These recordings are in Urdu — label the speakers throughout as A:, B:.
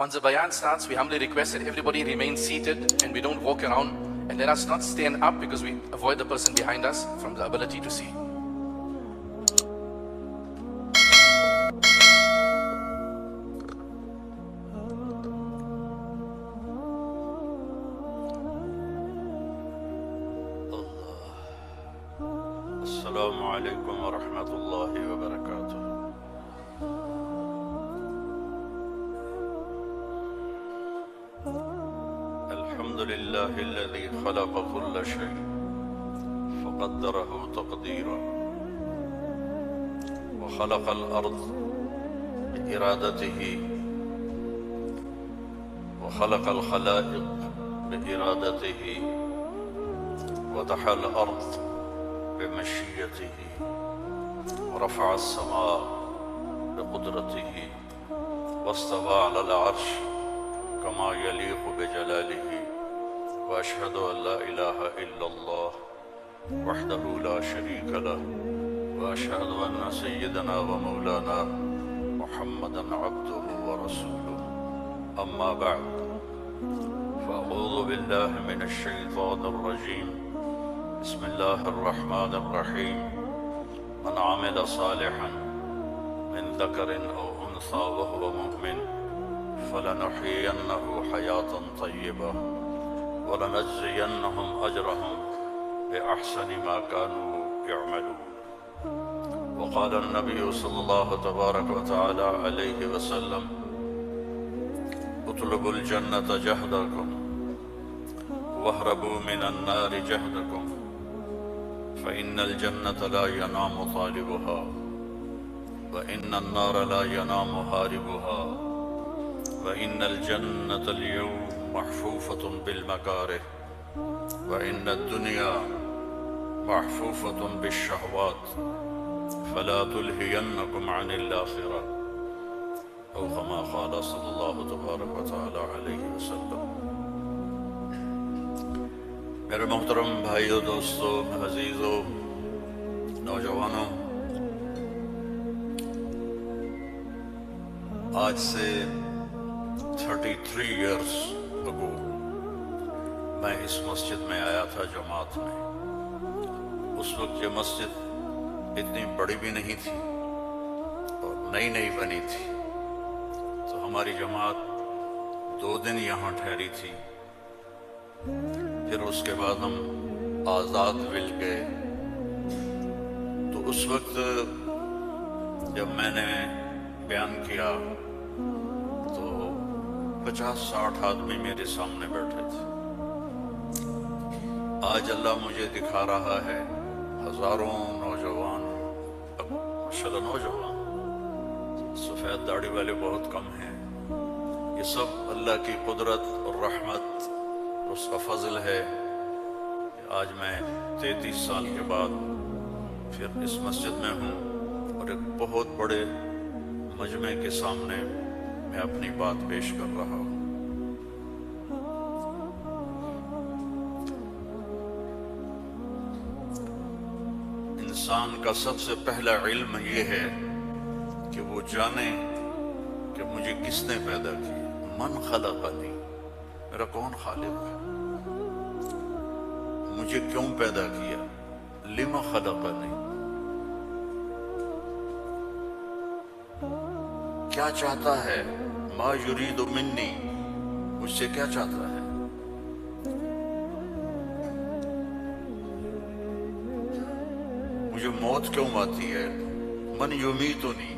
A: Once the bayan starts, we humbly request that everybody remain seated and we don't walk around, and let us not stand up because we avoid the person behind us from the ability to see.
B: السلام علیکم ورحمۃ اللہ وبرکاتہ۔ الحمد للہ الذی خلق كل شيء فقدره تقدیرا وخلق الارض بإرادته وخلق الخلائق بإرادته ودحى الارض بمشيته ورفع السماء بقدرته واستوى على العرش كما يليق بجلاله وأشهد أن لا إله إلا الله وحده لا شريك له وأشهد أن سيدنا ومولانا محمدا عبده ورسوله أما بعد فأعوذ بالله من الشيطان الرجيم بسم الله الرحمن الرحيم من عمل صالحا من ذكر أو أنثى وهو مؤمن فلنحيينه حياة طيبة ولنجزينهم أجرهم بأحسن ما كانوا يعملون وقال النبي صلى الله تبارك وتعالى عليه وسلم اطلبوا الجنة جهدكم واهربوا من النار جهدكم فإن الجنة لا ينام طالبها وإن النار لا ينام هاربها وإن الجنة اليوم محفوفة بالمكاره وإن الدنيا محفوفة بالشهوات فلا تلهينكم عن الآخرة أو كما قال صلى الله تبارك وتعالى عليه وسلم۔ میرے محترم بھائیو، دوستو، عزیزو، نوجوانوں، آج سے 33 ایئرس اگو میں اس مسجد میں آیا تھا جماعت میں۔ اس وقت یہ مسجد اتنی بڑی بھی نہیں تھی اور نئی بنی تھی، تو ہماری جماعت 2 دن یہاں ٹھہری تھی۔ پھر اس کے بعد ہم آزاد ول گئے۔ تو اس وقت جب میں نے بیان کیا تو 50-60 آدمی میرے سامنے بیٹھے تھے۔ آج اللہ مجھے دکھا رہا ہے ہزاروں نوجوان، ماشاءاللہ نوجوان، سفید داڑھی والے بہت کم ہیں۔ یہ سب اللہ کی قدرت اور رحمت، اس کا فضل ہے کہ آج میں 33 سال کے بعد پھر اس مسجد میں ہوں اور ایک بہت بڑے مجمع کے سامنے میں اپنی بات پیش کر رہا ہوں۔ انسان کا سب سے پہلا علم یہ ہے کہ وہ جانے کہ مجھے کس نے پیدا کیا۔ من خلقنی، میرا کون خالق ہے، مجھے کیوں پیدا کیا، لما خلقنی، کیا چاہتا ہے، ما یرید منی، مجھ سے کیا چاہتا ہے۔ مجھے موت کیوں آتی ہے، من یمیتنی،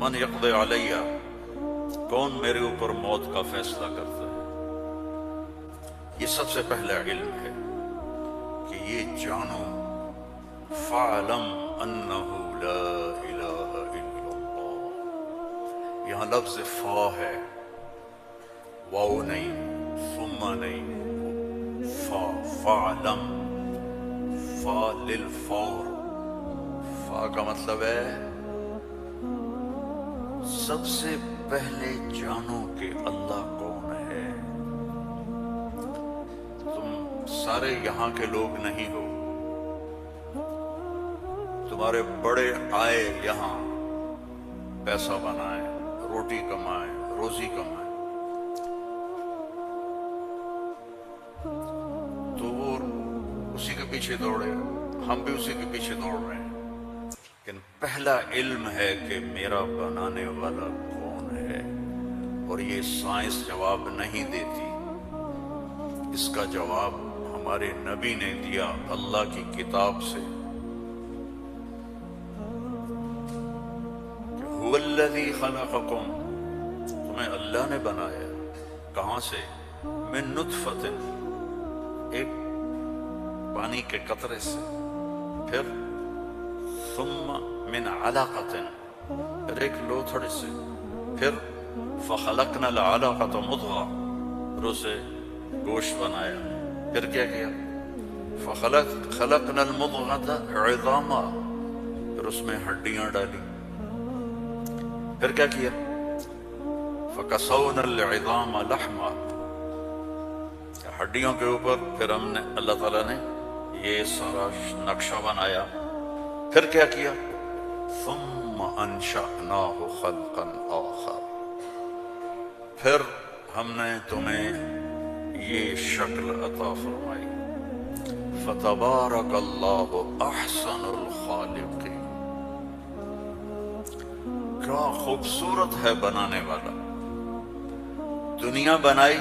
B: من یقضی علی، کون میرے اوپر موت کا فیصلہ کرتا ہے۔ یہ سب سے پہلا علم ہے کہ یہ جانو، فَاعْلَمْ أَنَّهُ لَا إِلَهَ إِلَّا اللَّهُ۔ یہاں لفظ فا ہے، واو نہیں، ثم نہیں، فا، فَاعْلَمْ، فا للفور، فا کا مطلب ہے سب سے پہلے جانو کہ اللہ کون ہے۔ تم سارے یہاں کے لوگ نہیں ہو، تمہارے بڑے آئے یہاں پیسہ بنائیں، روٹی کمائیں، روزی کم ہے، تو وہ اسی کے پیچھے دوڑے، ہم بھی اسی کے پیچھے دوڑ رہے ہیں. لیکن پہلا علم ہے کہ میرا بنانے والا کون ہے، اور یہ سائنس جواب نہیں دیتی. اس کا جواب ہمارے نبی نے دیا اللہ کی کتاب سے. هو الذی خلقکم، تمہیں اللہ نے بنایا. کہاں سے؟ من نطفۃ، ایک پانی کے قطرے سے، پھر ثم من علقۃ، پھر ایک لوتھڑے سے، پھر فخلقنا العلقۃ مضغہ، پھر اسے گوشت بنایا. پھر کیا کیا؟ خلقنا المضغۃ عظاما، پھر اس میں ہڈیاں ڈالی. پھر کیا کیا؟ فکسونا العظام لحما، ہڈیوں کے اوپر پھر ہم نے اللہ تعالیٰ نے یہ سارا نقشہ بنایا. پھر کیا کیا؟ ثم انشأناہ خلقا آخر، پھر ہم نے تمہیں یہ شکل عطا فرمائی. فتبارک اللہ احسن الخالقین، کیا خوبصورت ہے بنانے والا. دنیا بنائی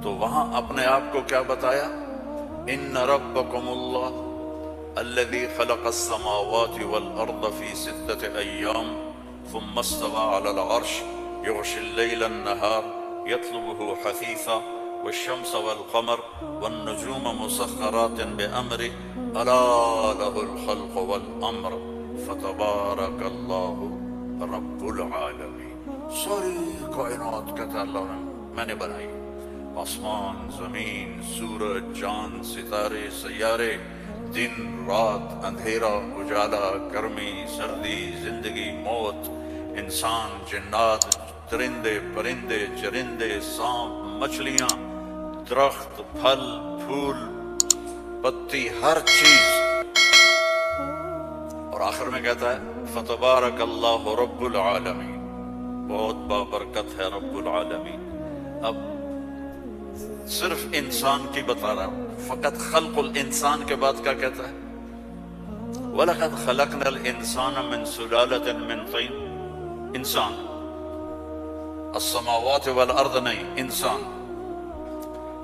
B: تو وہاں اپنے آپ کو کیا بتایا؟ ان ربکم اللہ الذی خلق السماوات والارض فی 6 ایام ثم استوى على العرش یغشی اللیل النہار یطلبه حثیثا والشمس والقمر والنجوم مسخرات بأمره الا له الخلق والامر فتبارک اللہ رب العالمین. ساری کائنات کہتا اللہ نے میں نے بنائی، آسمان، زمین، سورج، چاند، ستارے، سیارے، دن رات، اندھیرا اجالا، گرمی سردی، زندگی موت، انسان جنات، درندے پرندے چرندے، سانپ مچھلیاں، درخت پھل پھول پتی، ہر چیز. اور آخر میں کہتا ہے فتبارک اللہ رب العالمین، بہت بابرکت ہے رب العالمین. اب صرف انسان کی بتا رہا ہوں، فقط خلق الانسان کے بعد کیا کہتا ہے؟ وَلَقَدْ خَلَقْنَا الْإِنسَانَ مِنْ سُلَالَةٍ مِنْ طِينٍ، انسان، السماوات والارض نہیں، انسان.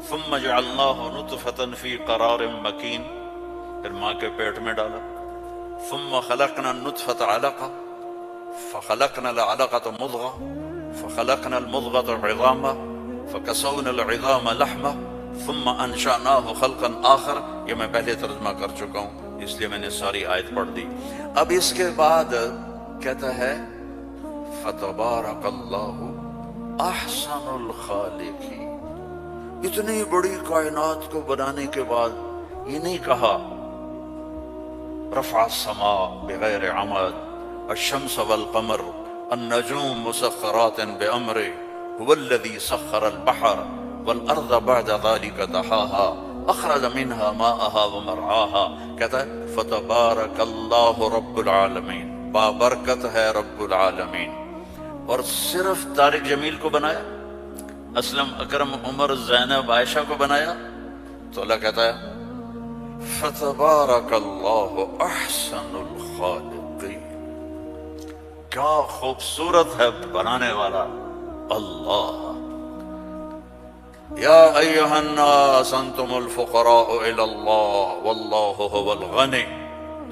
B: ثم جعلناه نطفة في قرار مكين، پھر ماں کے پیٹ میں ڈالا. ثم خلقنا النطفة علقة فخلقنا العلقة مضغة فخلقنا المضغة عظاما فكسونا العظام لحما ثم انشأناه خلقا آخر. یہ میں پہلے ترجمہ کر چکا ہوں اس لیے میں نے ساری آیت پڑھ دی. اب اس کے بعد کہتا ہے فتبارک اللہ احسن الخالقین. اتنی بڑی کائنات کو بنانے کے بعد یہ نہیں کہا رفع السماء بغیر عمد الشمس والقمر النجوم مسخرات بأمره هو الذي سخر البحر والأرض بعد ذلك دحاها أخرج منها ماءها ومرعاها. کہتا ہے فتبارک اللہ رب العالمین، بابرکت ہے رب العالمین. اور صرف طارق جمیل کو بنایا، اسلم اکرم عمر زینب عائشہ کو بنایا، تو اللہ کہتا ہے فتبارک اللہ احسن الخالقین. کیا خوبصورت ہے بنانے والا اللہ. یا ایہا الناس انتم الفقراء الی اللہ واللہ هو الغنی،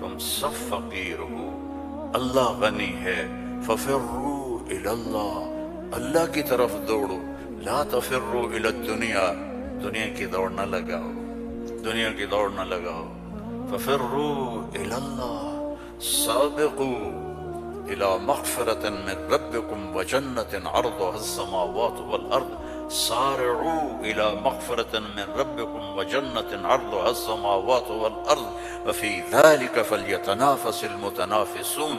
B: تم سب فقیر ہو، اللہ غنی ہے. ففروا الی اللہ، اللہ کی طرف دوڑو. لا تفروا الی الدنیا، دنیا کی دوڑ نہ لگاؤ، دنیا کی دوڑ نہ لگاؤ. ففروا الی اللہ سابقوا الی مغفرۃ من ربکم وجنۃ عرضها السماوات والارض. سارعوا الی مغفرۃ من ربکم وجنۃ عرضها السماوات والارض وفی ذلک فلیتنافس المتنافسون.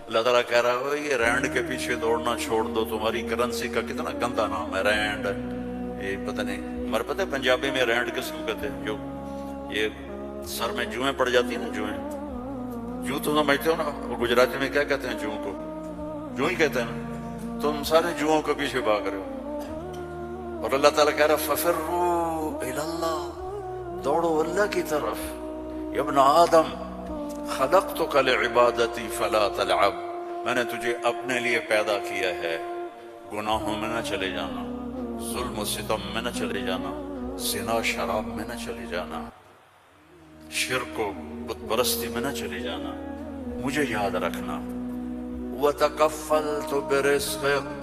B: اللہ تعالیٰ کہہ رہا ہے یہ رینڈ کے پیچھے دوڑنا چھوڑ دو. تمہاری کرنسی کا کتنا گندا نام ہے رینڈ. یہ پتہ نہیں مر پتہ پنجابی میں رینڈ کس کو کہتے ہیں؟ جو یہ سر میں جوئیں پڑ جاتی ہیں نا، جوئیں، جو تو سمجھتے ہو نا. وہ گجراتی میں کیا کہتے ہیں؟ جو کو جو ہی کہتے ہیں نا. تم سارے جوؤں کے پیچھے بھاگ رہے ہو، اور اللہ تعالیٰ کہہ رہا ففروا الی اللہ، دوڑو اللہ کی طرف. یا ابن آدم خلقتک لعبادتی فلا تلعب، میں نے تجھے اپنے لیے پیدا کیا ہے، گناہوں میں نہ چلے جانا، ظلم و ستم میں نہ چلے جانا، زنا شراب میں نہ چلے جانا، شرک و بت پرستی میں نہ چلے جانا، مجھے یاد رکھنا. وَتَكَفَّلْتُ بِرِزْقِكَ،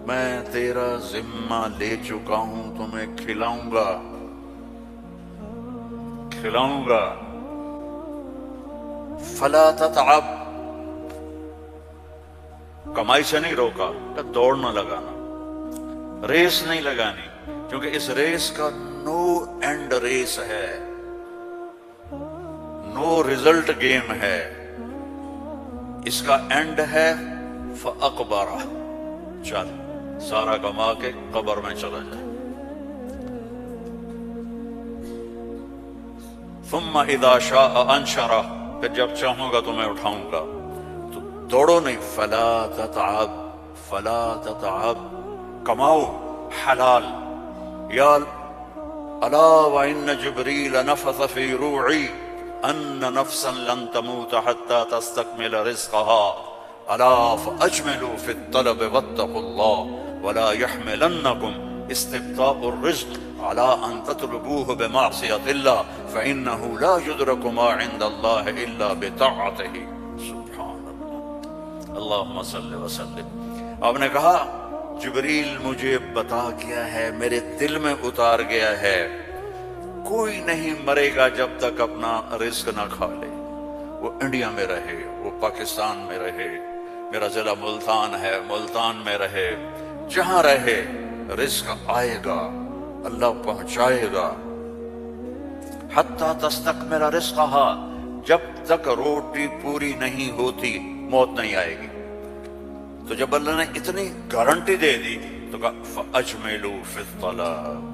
B: میں تیرا ذمہ لے چکا ہوں، تمہیں کھلاؤں گا کھلاؤں گا. فَلَا تَتْعَبْ، کمائی سے نہیں روکا کہ دوڑ نہ لگانا، ریس نہیں لگانی، کیونکہ اس ریس کا نو اینڈ ریس ہے، نو ریزلٹ گیم ہے، اس کا اینڈ ہے فَأَقْبَرَ، چل سارا کما کے قبر میں چلا جائے. ثم اذا شاء انشرہ، پھر جب چاہوں گا تو میں اٹھاؤں گا. تو دوڑو نہیں، فلا تتعب فلا تتعب، کماؤ حلال. یا الا وان جبریل نفث فی روعی ان نفسا لن تموت حتى تستكمل رزقها الا فاجملوا في الطلب واتقوا الله ولا يحملنكم استبطاء الرزق على ان تطلبوه بمعصية الله فانه لا يدرك ما عند الله الا بطاعته. سبحان اللہ، اللہم صل وسلم. آپ نے کہا جبریل مجھے بتا گیا ہے، میرے دل میں اتار گیا ہے، کوئی نہیں مرے گا جب تک اپنا رزق نہ کھا لے. وہ انڈیا میں رہے، وہ پاکستان میں رہے، میرا ضلع ملتان ہے، ملتان میں رہے، جہاں رہے رزق آئے گا، اللہ پہنچائے گا. حتی تستکمل رزقها، جب تک روٹی پوری نہیں ہوتی موت نہیں آئے گی. تو جب اللہ نے اتنی گارنٹی دے دی تو کہا فَأَجْمِلُوا فِي الطَّلَبِ،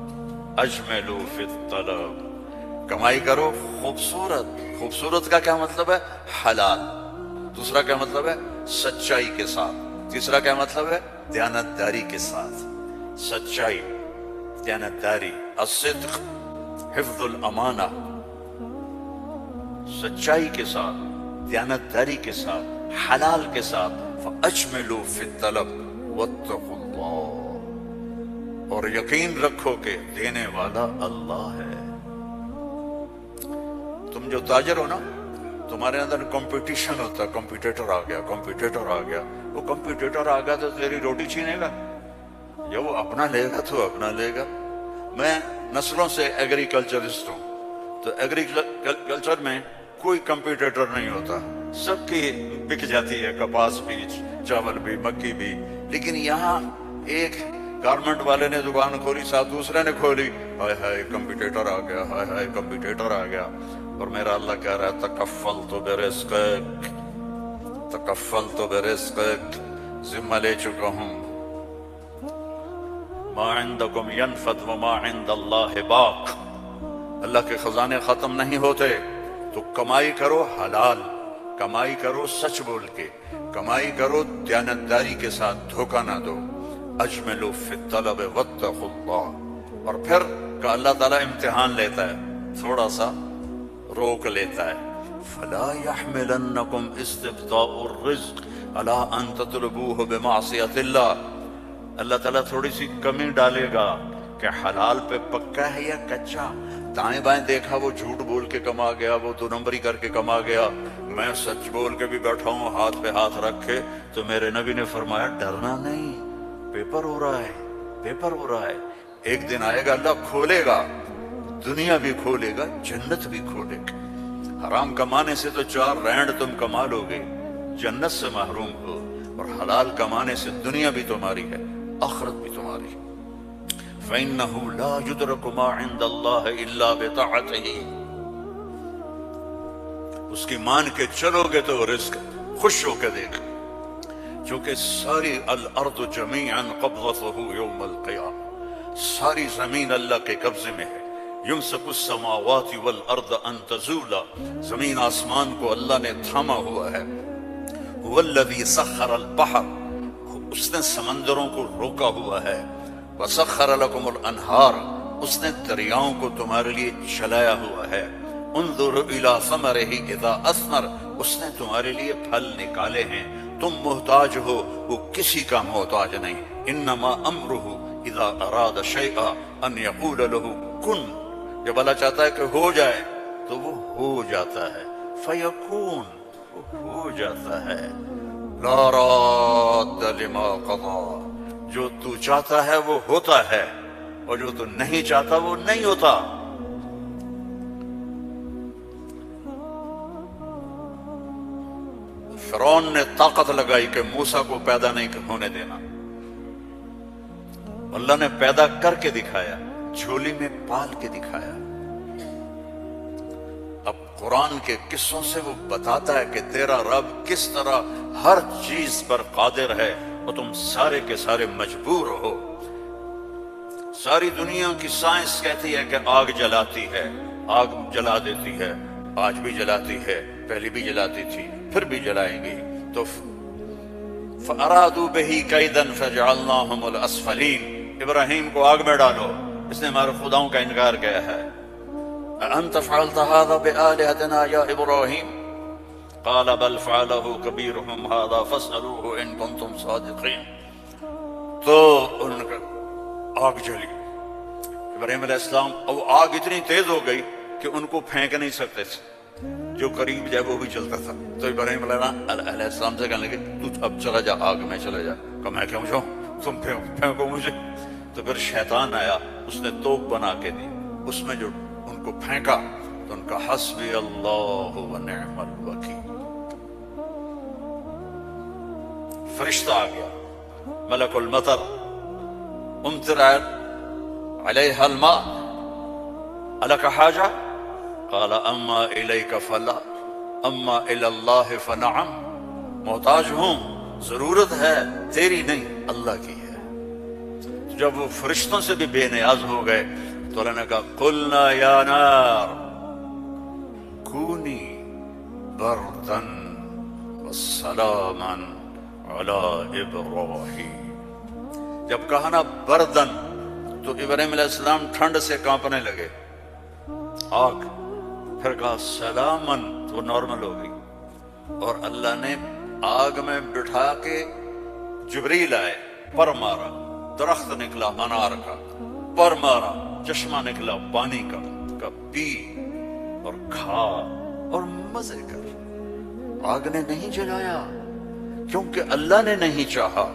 B: اجملوا فی الطلب، کمائی کرو خوبصورت. خوبصورت کا کیا مطلب ہے؟ حلال. دوسرا کیا مطلب ہے؟ سچائی کے ساتھ. تیسرا کیا مطلب ہے؟ دیانتداری کے ساتھ. سچائی، دیانتداری، الصدق، حفظ الامانہ، سچائی کے ساتھ، دیانتداری کے ساتھ، حلال کے ساتھ. فاجملوا فی الطلب واتقوا اللہ، اور یقین رکھو کہ دینے والا اللہ ہے. تم جو تاجر ہو نا، تمہارے اندر کمپٹیشن ہوتا ہے، کمپیٹیٹر آ گیا، کمپیٹیٹر آ گیا. وہ کمپیٹیٹر آ گیا تو تیری روٹی چھینے گا، یا وہ اپنا لے گا تو اپنا لے گا. میں نسلوں سے ایگریکلچرسٹ ہوں، تو ایگریکلچر میں کوئی کمپیٹیٹر نہیں ہوتا، سب کی بک جاتی ہے، کپاس بھی، چاول بھی، مکی بھی. لیکن یہاں ایک گارمنٹ والے نے دکان کھولی، ساتھ دوسرے نے کھولی، ہائے ہائے کمپیٹیٹر آ گیا، ہائے ہائے کمپیٹیٹر آ گیا. اور میرا اللہ کہہ رہا ہے تکفلت برزقک، تکفلت برزقک، ذمہ لے چکا ہوں. ما عندکم ینفد وما عند اللہ باق، اللہ کے خزانے ختم نہیں ہوتے. تو کمائی کرو حلال، کمائی کرو سچ بول کے، کمائی کرو دیانتداری کے ساتھ، دھوکہ نہ دو. اجملوا فی الطلب واتقوا اللہ. اور پھر کہ اللہ تعالیٰ امتحان لیتا ہے، تھوڑا سا روک لیتا ہے. فلا يحملنکم استبطاء الرزق علی ان تطلبوه بمعصیۃ اللہ. اللہ تعالیٰ تھوڑی سی کمی ڈالے گا کہ حلال پہ پکا ہے یا کچا. دائیں بائیں دیکھا وہ جھوٹ بول کے کما گیا، وہ دو نمبری کر کے کما گیا، میں سچ بول کے بھی بیٹھا ہوں ہاتھ پہ ہاتھ رکھ کے. تو میرے نبی نے فرمایا ڈرنا نہیں، پیپر ہو رہا ہے، پیپر ہو رہا ہے. ایک دن آئے گا اللہ کھولے گا، دنیا بھی کھولے گا، جنت بھی کھولے گا. حرام کمانے سے تو 4 رینڈ تم کما لو گے، جنت سے محروم ہو. اور حلال کمانے سے دنیا بھی تمہاری ہے، آخرت بھی تمہاری ہے. فَإِنَّهُ لَا يُدْرَكُ مَا عِنْدَ اللَّهِ إِلَّا بِطَاعَتِهِ. اس کی مان کے چلو گے تو رزق خوش ہو کے دیکھ. چونکہ ساری الارض جمیعا قبضته یوم القیامہ، ساری زمین اللہ کے قبضے میں ہے. یمسک السماوات والارض ان تزولا، زمین آسمان کو اللہ نے تھاما ہوا ہے. هو الذی سخر البحر، اس نے سمندروں کو روکا ہوا ہے، وسخر لکم الانہار، اس نے دریاؤں کو تمہارے لیے چلایا ہوا ہے، انظر الی ثمرہ اذا اثمر، اس نے تمہارے لیے پھل نکالے ہیں، تم محتاج ہو، وہ کسی کا محتاج نہیں، انما امرہ اذا اراد شیئا ان یقول له کن، جب اللہ چاہتا ہے کہ ہو جائے تو وہ ہو جاتا ہے، فیکون، وہ ہو جاتا ہے، لا راد لما قضا، جو تو چاہتا ہے وہ ہوتا ہے اور جو تو نہیں چاہتا وہ نہیں ہوتا۔ فرعون نے طاقت لگائی کہ موسیٰ کو پیدا نہیں ہونے دینا، اللہ نے پیدا کر کے دکھایا، جھولی میں پال کے دکھایا۔ اب قرآن کے قصوں سے وہ بتاتا ہے کہ تیرا رب کس طرح ہر چیز پر قادر ہے اور تم سارے کے سارے مجبور ہو۔ ساری دنیا کی سائنس کہتی ہے کہ آگ جلاتی ہے، آگ جلا دیتی ہے، آج بھی جلاتی ہے، پہلے بھی جلاتی تھی، پھر بھی جلائیں گی۔ تو فَأَرَادُوا بِهِ كَيْدًا فَجَعَلْنَاهُمُ الْأَسْفَلِينَ، ابراہیم کو آگ میں ڈالو، اس نے ہمارے خداؤں کا انکار کیا ہے۔ أَأَنْتَ فَعَلْتَ هَذَا بِآلِهَتِنَا يَا إِبْرَاهِيمُ قَالَ بَلْ فَعَلَهُ كَبِيرُهُمْ هَذَا فَاسْأَلُوهُ إِن كُنتُمْ صَادِقِينَ۔ تو ان کا آگ جلی، ابراہیم علیہ السلام، اور آگ اتنی تیز ہو گئی کہ ان کو پھینک نہیں سکتے تھے، جو قریب جائے وہ بھی چلتا تھا۔ تو ابراہیم علیہ السلام سے کہنے لگے تو اب چلا جا، آگ میں چلا جا۔ کہ میں کیوں جاؤں، تم پھینکو مجھے۔ تو پھر شیطان آیا، اس نے توپ بنا کے دی، اس میں جو ان کو پھینکا تو ان کا حسبی اللہ و نعم الوکیل، فرشتہ آ گیا، ملک المطر، امطر علیہ الماء الک حاجہ قال اما الیک فلا اما الی اللہ فنعم، محتاج ہوں، ضرورت ہے تیری نہیں اللہ کی ہے۔ جب وہ فرشتوں سے بھی بے نیاز ہو گئے تو اللہ نے کہا قلنا یا نار کونی بردا وسلاما علی ابراہیم، جب کہا نا بردن تو ابراہیم علیہ السلام ٹھنڈ سے کانپنے لگے، آگ، پھر کہا سلامن تو نارمل ہو گئی، اور اللہ نے آگ میں بٹھا کے جبریل آئے، پر مارا، درخت نکلا انار کا، پر مارا، چشمہ نکلا پانی کا پی اور کھا اور مزے کر۔ آگ نے نہیں جلایا کیونکہ اللہ نے نہیں چاہا۔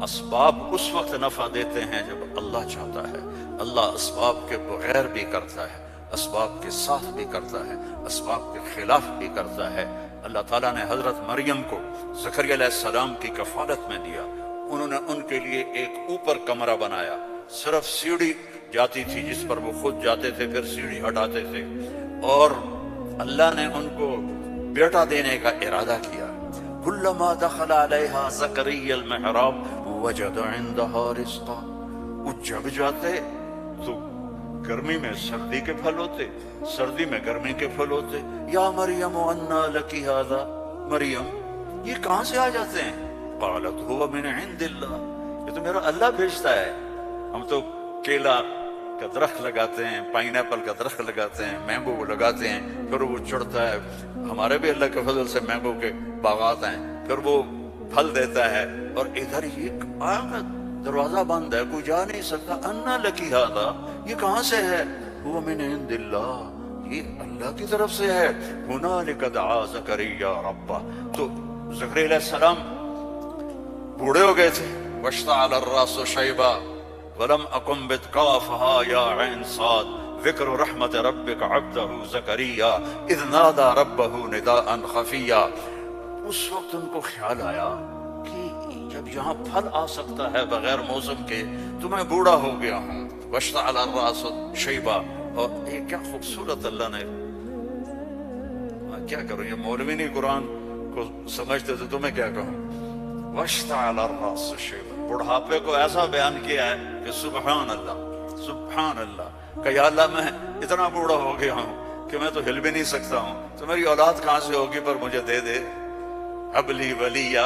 B: اسباب اس وقت نفع دیتے ہیں جب اللہ چاہتا ہے، اللہ اسباب کے بغیر بھی کرتا ہے، اسباب کے ساتھ بھی کرتا ہے، اسباب کے خلاف بھی کرتا ہے۔ اللہ تعالیٰ نے حضرت مریم کو زکریا علیہ السلام کی کفالت میں دیا، انہوں نے ان کے لیے ایک اوپر کمرہ بنایا، صرف سیڑھی جاتی تھی جس پر وہ خود جاتے تھے، پھر سیڑھی ہٹاتے تھے، اور اللہ نے ان کو بیٹا دینے کا ارادہ کیا۔ کلما دخل علیہا زکریا المحراب وجد عندہا رزقا، وہ جب جاتے تو گرمی میں سردی کے پھل ہوتے، سردی میں گرمی کے پھل ہوتے۔ یا مریم انا لکی ھذا، مریم یہ کہاں سے آ جاتے ہیں؟ قالت هو من عند اللہ، یہ تو میرا اللہ بھیجتا ہے۔ ہم تو کیلا کا درخت لگاتے ہیں، پائن ایپل کا درخت لگاتے ہیں، مینگو کو لگاتے ہیں، پھر وہ چڑھتا ہے، ہمارے بھی اللہ کے فضل سے مینگو کے باغات ہیں، پھر وہ پھل دیتا ہے، اور ادھر یہ آگ دروازہ بند ہے، کوئی جا نہیں سکتا۔ انا لکی ھذا، یہ کہاں سے ہے؟ هو من عند اللہ، یہ اللہ کی طرف سے ہے۔ ہنالک دعا زکریا ربہ، تو زکریا علیہ السلام بوڑھے ہو گئے تھے۔ واشتعل الراس شیبا ولم اکن بتقافها یا عین صاد ذکر رحمت ربک عبدہ زکریا اذ نادى ربہ نداء خفیا۔ اس وقت ان کو خیال آیا کہ جب یہاں پھل آ سکتا ہے بغیر موسم کے تو میں بوڑھا ہو گیا ہوں۔ واشتعل الراس شیبا، اور یہ کیا خوبصورت اللہ نے، میں کیا کروں، یہ مولوی نہیں قرآن کو سمجھتے تھے تو میں کیا کہوں۔ واشتعل الراس شیبا، بڑھاپے کو ایسا بیان کیا ہے کہ سبحان اللہ، سبحان اللہ، کہ یا اللہ میں اتنا بوڑھا ہو گیا ہوں کہ میں تو ہل بھی نہیں سکتا ہوں، تو میری اولاد کہاں سے ہوگی، پر مجھے دے دے۔ حبلی ولیہ،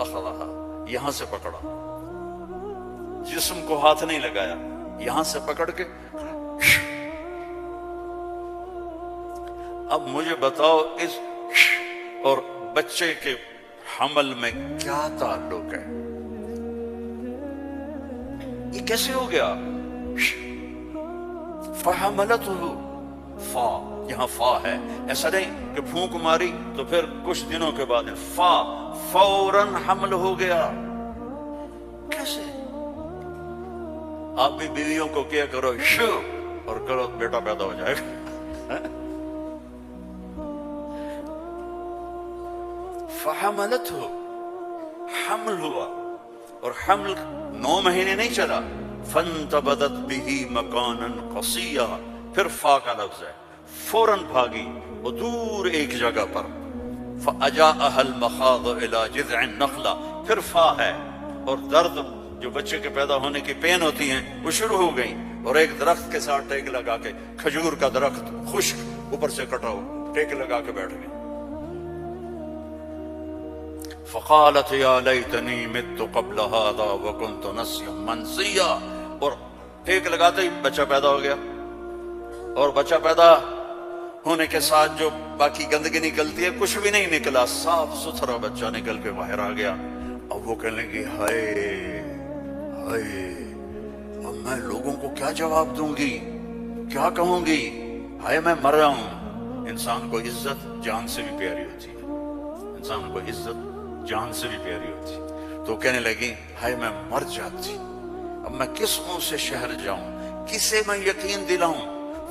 B: فأخذها، یہاں سے پکڑا، جسم کو ہاتھ نہیں لگایا، یہاں سے پکڑ کے. اب مجھے بتاؤ اس اور بچے کے حمل میں کیا تعلق ہے؟ یہ کیسے ہو گیا؟ فحملته، فا یہاں فا ہے، ایسا نہیں کہ پھونک ماری تو پھر کچھ دنوں کے بعد فا فوراً حمل ہو گیا. کیسے؟ آپ بھی بیویوں کو کیا کرو شو اور کرو بیٹا پیدا ہو جائے گا. فحملته، حمل ہوا، اور حمل 9 مہینے نہیں چلا. فانتبذت به مکانا قصیا، پھر فا کا لفظ ہے، فوراً بھاگی وہ دور ایک جگہ پر. فاجاءها المخاض الى جذع النخلہ، پھر فا ہے، اور درد جو بچے کے پیدا ہونے کی پین ہوتی ہیں وہ شروع ہو گئی، اور ایک درخت کے ساتھ ٹیک لگا کے، کھجور کا درخت خشک اوپر سے کٹا ہوا، ٹیک لگا کے بیٹھ گئی. فقالت یا لیتنی مت قبل هذا وکنت نسیا منسیا، اور ٹیک لگاتے ہی بچہ پیدا ہو گیا، اور بچہ پیدا ہونے کے ساتھ جو باقی گندگی نکلتی ہے کچھ بھی نہیں نکلا، صاف ستھرا بچہ نکل کے باہر آ گیا. اب وہ کہنے لگی ہائے ہائے، اب میں لوگوں کو کیا جواب دوں گی، کیا کہوں گی، ہائے میں مر رہا ہوں. انسان کو عزت جان سے بھی پیاری ہوتی ہے، انسان کو عزت جان سے بھی پیاری ہوتی. تو کہنے لگی ہائے میں مر جاتی، اب میں کس منہ سے شہر جاؤں، کسے میں یقین دلاؤں.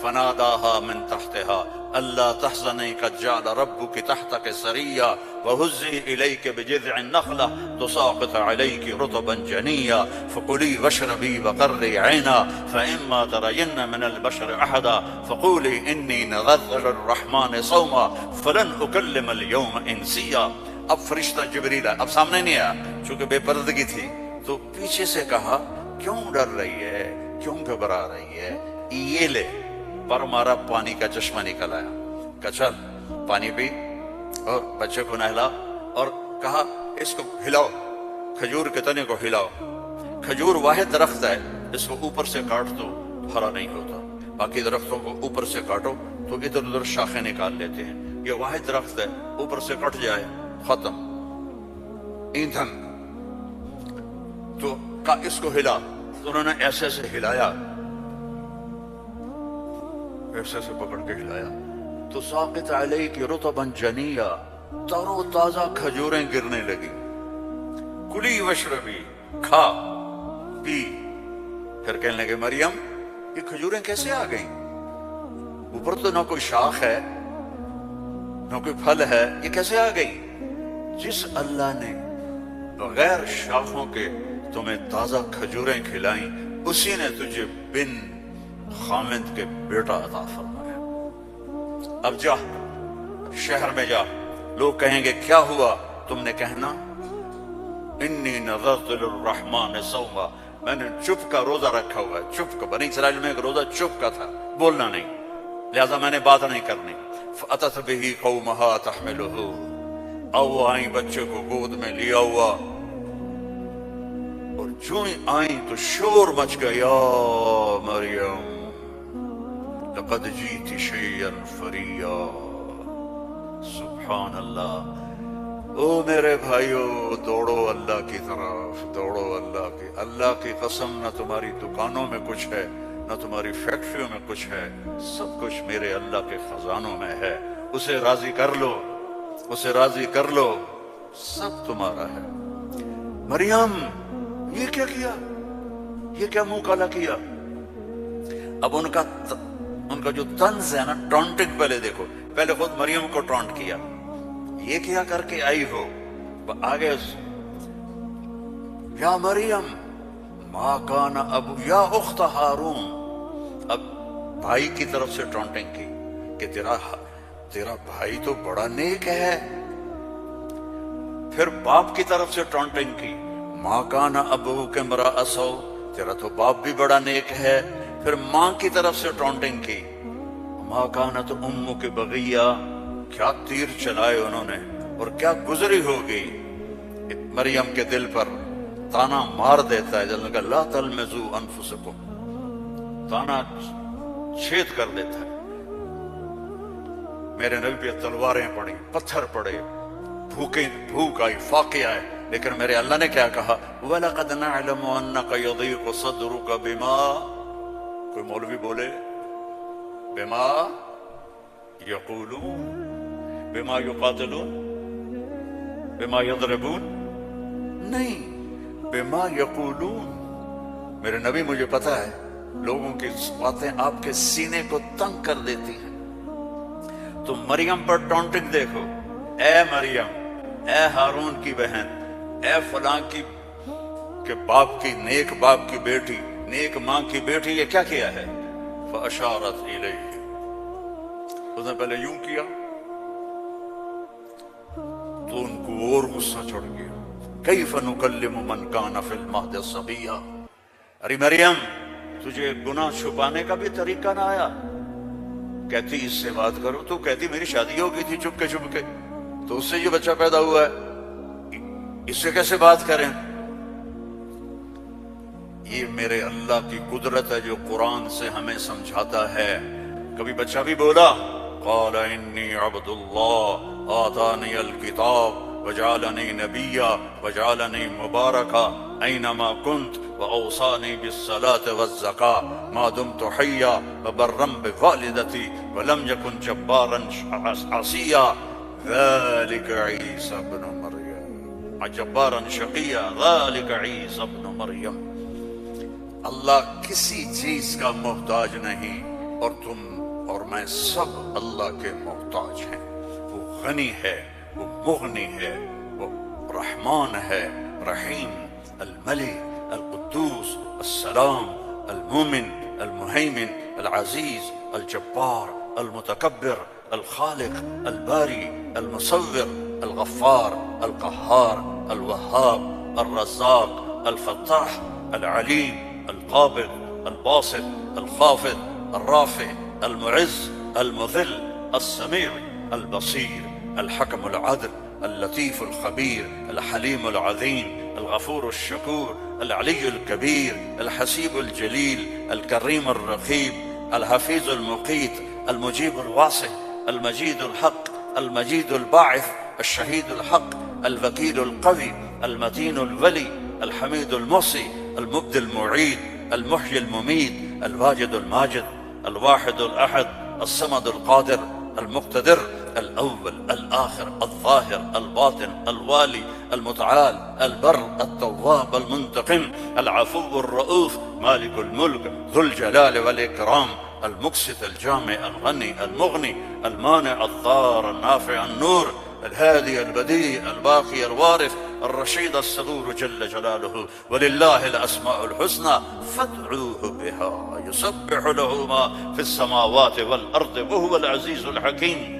B: فناداها من تحتها الا تحزني قد جعل ربك تحتك سريا وهزي اليك بجذع النخله تساقط عليك رطبا جنيا فكلي واشربي وقري عينا فاما ترين من البشر احدا فقولي اني نذرت للرحمن صوما فلن اكلم اليوم انسيا. اب فرشتہ جبریل اب سامنے نہیں آیا چونکہ بے پردگی تھی، تو پیچھے سے کہا کیوں ڈر رہی ہے، کیوں گھبرا رہی ہے، یہ لے. پر مارا، پانی کا چشمہ نکل آیا، کہا چل پانی پی اور بچے کو نہلا، اور کہا اس کو ہلاؤ، کھجور کے تنے کو ہلاؤ. کھجور واحد درخت ہے، اس کو اوپر سے کاٹ دو ہرا نہیں ہوتا، باقی درختوں کو اوپر سے کاٹو تو ادھر ادھر شاخیں نکال لیتے ہیں. یہ واحد درخت ہے، اوپر سے کٹ جائے ختم ایندھن. تو کہا اس کو ہلا، تو انہوں نے ایسے ایسے ہلایا، ایسے سے پکڑ کے ہلایا تو ساقط علیک رطبا جنیا، تر و تازہ کھجوریں گرنے لگی. کلی وشربی، کھا پی. پھر کہنے لگے مریم یہ کھجوریں کیسے آ گئیں، اوپر تو نہ کوئی شاخ ہے نہ کوئی پھل ہے، یہ کیسے آ گئی؟ جس اللہ نے بغیر شاخوں کے تمہیں تازہ کھجوریں کھلائیں، اسی نے تجھے بن خامد کے بیٹا عطا فرمایا. اب جا شہر میں جا، لوگ کہیں گے کیا ہوا، تم نے کہنا انی نذرت للرحمن صوما، میں نے چپ کا روزہ رکھا ہوا ہے. چپ کا، بنی اسرائیل میں ایک روزہ چپ کا تھا، بولنا نہیں، لہذا میں نے بات نہیں کرنی. فأتت به قومها تحمله، او آئیں بچے کو گود میں لیا ہوا، اور جو ہی آئیں تو شور مچ گیا، یا مریم لقد جیت شیئا فریا. سبحان اللہ. او میرے بھائیو، دوڑو اللہ کی طرف، دوڑو اللہ کی. اللہ کی قسم، نہ تمہاری دکانوں میں کچھ ہے، نہ تمہاری فیکٹریوں میں کچھ ہے، سب کچھ میرے اللہ کے خزانوں میں ہے. اسے راضی کر لو، اسے راضی کر لو، سب تمہارا ہے. مریم یہ کیا کیا، یہ کیا منہ کالا کیا. اب ان کا جو طنز ہے نا، ٹونٹنگ، پہلے دیکھو، پہلے خود مریم کو ٹونٹ کیا، یہ کیا کر کے آئی ہو. آگے یا مریم ما کان ابو یا اخت ہارون. اب بھائی کی طرف سے ٹونٹنگ کی کہ تیرا بھائی تو بڑا نیک ہے. پھر باپ کی طرف سے ٹونٹنگ کی، ماں کان ابوک امرأ سو، تیرا تو باپ بھی بڑا نیک ہے. پھر ماں کی طرف سے ٹونٹنگ کی، ماں کانت امک بغیہ. کیا تیر چلائے انہوں نے، اور کیا گزری ہوگی. مریم کے دل پر تانا مار دیتا ہے، جلنے کا لا تلمزو انفسکم، تانا چھید کر دیتا ہے۔ میرے نبی پہ تلواریں پڑی، پتھر پڑے، بھوک آئی، فاقے آئے، لیکن میرے اللہ نے کیا کہا؟ وَلَقَدْ نَعْلَمُ أَنَّكَ يَضِيقُ صَدْرُكَ بِمَا، کوئی مولوی بولے بِمَا يَقُولُونَ، بِمَا يُقَاتِلُونَ، بِمَا يَضْرِبُونَ، نہیں، بِمَا يَقُولُونَ۔ میرے نبی مجھے پتا ہے لوگوں کی باتیں آپ کے سینے کو تنگ کر دیتی ہیں۔ تو مریم پر ٹونٹنگ دیکھو، اے مریم، اے ہارون کی بہن، اے فلاں کی کہ باپ کی، نیک باپ کی بیٹی، نیک ماں کی بیٹی، یہ کیا کیا ہے؟ فَأَشَارَتْ إِلَيْهِ، اس نے پہلے یوں کیا تو ان کو اور غصہ چڑھ گیا۔ كَيْفَ نُكَلِّمُ مَنْ كَانَ فِي الْمَهْدِ صَبِيًّا، ارے مریم تجھے گناہ چھپانے کا بھی طریقہ نہ آیا؟ کہتی اس سے بات کرو، تو کہتی میری شادی ہو گئی تھی چپ کے، تو اس سے یہ بچہ پیدا ہوا ہے، اس سے کیسے بات کریں؟ یہ میرے اللہ کی قدرت ہے جو قرآن سے ہمیں سمجھاتا ہے۔ کبھی بچہ بھی بولا قال انی عبد اللہ آتانی الکتاب وجعلنی نبیا وجعلنی مبارکا اینما کنت وأوصاني بالصلاة والزكاة ما دمت حيا وبرا بوالدتي ولم يكن جبارا عصيا ذلك عيسى ابن مريم جبارا شقيا ذلك عيسى ابن مريم۔ اللہ کسی چیز کا محتاج نہیں، اور تم اور میں سب اللہ کے محتاج ہیں۔ وہ غنی ہے، وہ مغنی ہے، وہ رحمان ہے، رحیم، الملک، القدوس، السلام، المومن، المہیمن، العزیز، الجبار، المتکبر، الخالق، الباری، المصور، الغفار، القہار، الوہاب، الرزاق، الفتاح، العلیم، القابض، الباسط، الخافض، الرافع، المعز، المذل، السمیع، البصیر، الحکم العدل، اللطیف الخبیر، الحلیم العظیم، الغفور الشکور، العلی الکبیر، الحسیب الجلیل، الکریم الرقیب، الحفیظ المقیت، المجیب الواسع، المجید الحق، المجید الباعث، الشہید الحق، الوکیل القوی، المتین الولی، الحمید المحصی، المبدی المعید، المحیی الممید، الواجد الماجد، الواحد الأحد، الصمد القادر، المقتدر، الأول الآخر الظاهر الباطن الوالي المتعال البر التواب المنتقم العفو الرؤوف مالك الملك ذو الجلال والإكرام المقسط الجامع الغني المغني المانع الضار النافع النور الهادي البديع الباقي الوارث الرشيد الصبور جل جلاله ولله الأسماء الحسنى فادعوه بها يسبح له ما في السماوات والأرض وهو العزيز الحكيم۔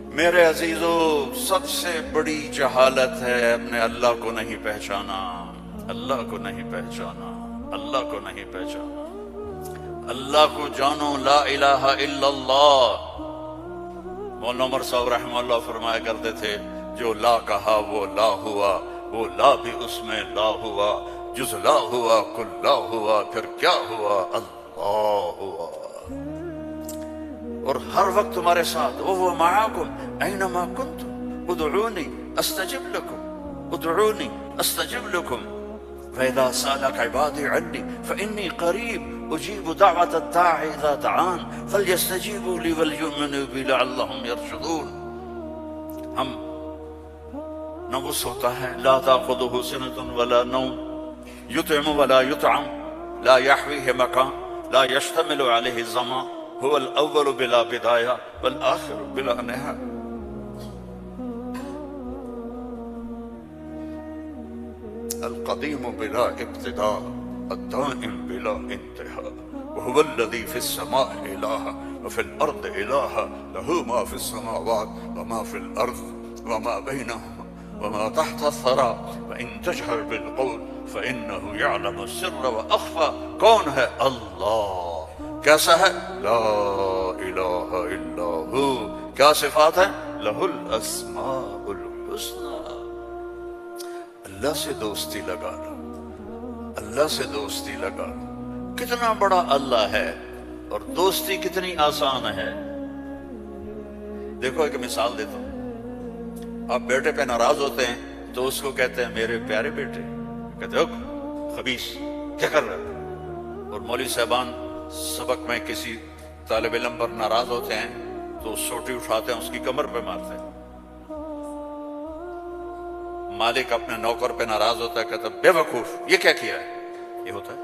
B: میرے عزیزو، سب سے بڑی جہالت ہے اپنے اللہ کو نہیں پہچانا، اللہ کو نہیں پہچانا، اللہ کو نہیں پہچانا۔ اللہ کو جانو، لا الہ الا اللہ۔ مولانا عمر صاحب رحمہ اللہ فرمایا کرتے تھے جو لا کہا وہ لا ہوا، وہ لا بھی اس میں لا ہوا، جز لا ہوا کل لا ہوا، پھر کیا ہوا؟ اللہ ہوا۔ اور ہر وقت تمہارے ساتھ، وَهُوَ مَعَاكُمْ أَيْنَمَا كُنْتُمْ ادْعُونِي أَسْتَجِبْ لَكُمْ ادْعُونِي أَسْتَجِبْ لَكُمْ وَإِذَا سَأَلَكَ عِبَادِي عَنِّي فَإِنِّي قَرِيبٌ أُجِيبُ دَعْوَةَ الدَّاعِ إِذَا دَعَانِ فَلْيَسْتَجِيبُوا لِي وَلْيُؤْمِنُوا بِي لَعَلَّهُمْ يَرْشُدُونَ۔ ہم نہ وہ سوتا ہے، لا تأخذه سنة ولا نوم، يطعم ولا يطعم، لا يحويه مكان، لا يشتمل عليه الزمان، هو الأول بلا بداية والآخر بلا نهاية۔ القديم بلا ابتداء الدائم بلا انتهاء وهو الذي في السماء إله وفي الأرض إله له ما في السماوات وما في الأرض وما بينهما وما تحت الثرى وإن تجهر بالقول فإنه يعلم السر وأخفى۔ کون ہے؟ اللہ۔ کیسا ہے؟ لا الہ الا ہو۔ کیا صفات ہے؟ لہ الاسماء الحسنى۔ اللہ سے دوستی لگا لو, اللہ سے دوستی لگا لو. کتنا بڑا اللہ ہے اور دوستی کتنی آسان ہے. دیکھو ایک مثال دیتا ہوں. آپ بیٹے پہ ناراض ہوتے ہیں تو اس کو کہتے ہیں میرے پیارے بیٹے, کہتے ہو خبیث کیا کر رہے. اور مولوی صاحبان سبق میں کسی طالب علم پر ناراض ہوتے ہیں تو سوٹی اٹھاتے ہیں اس کی کمر پہ مارتے ہیں. مالک اپنے نوکر پہ ناراض ہوتا ہے, کہتا ہے بے وقوف یہ کیا کیا ہے. یہ ہوتا ہے.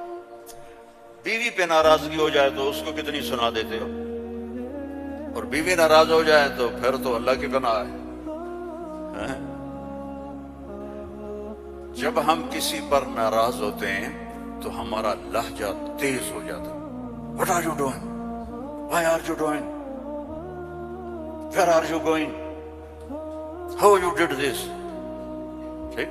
B: بیوی پہ ناراضگی ہو جائے تو اس کو کتنی سنا دیتے ہو, اور بیوی ناراض ہو جائے تو پھر تو اللہ کی پناہ ہے. جب ہم کسی پر ناراض ہوتے ہیں تو ہمارا لہجہ تیز ہو جاتا ہے. What are you doing? Why are you doing? Where are you going? How you did this? ٹھیک.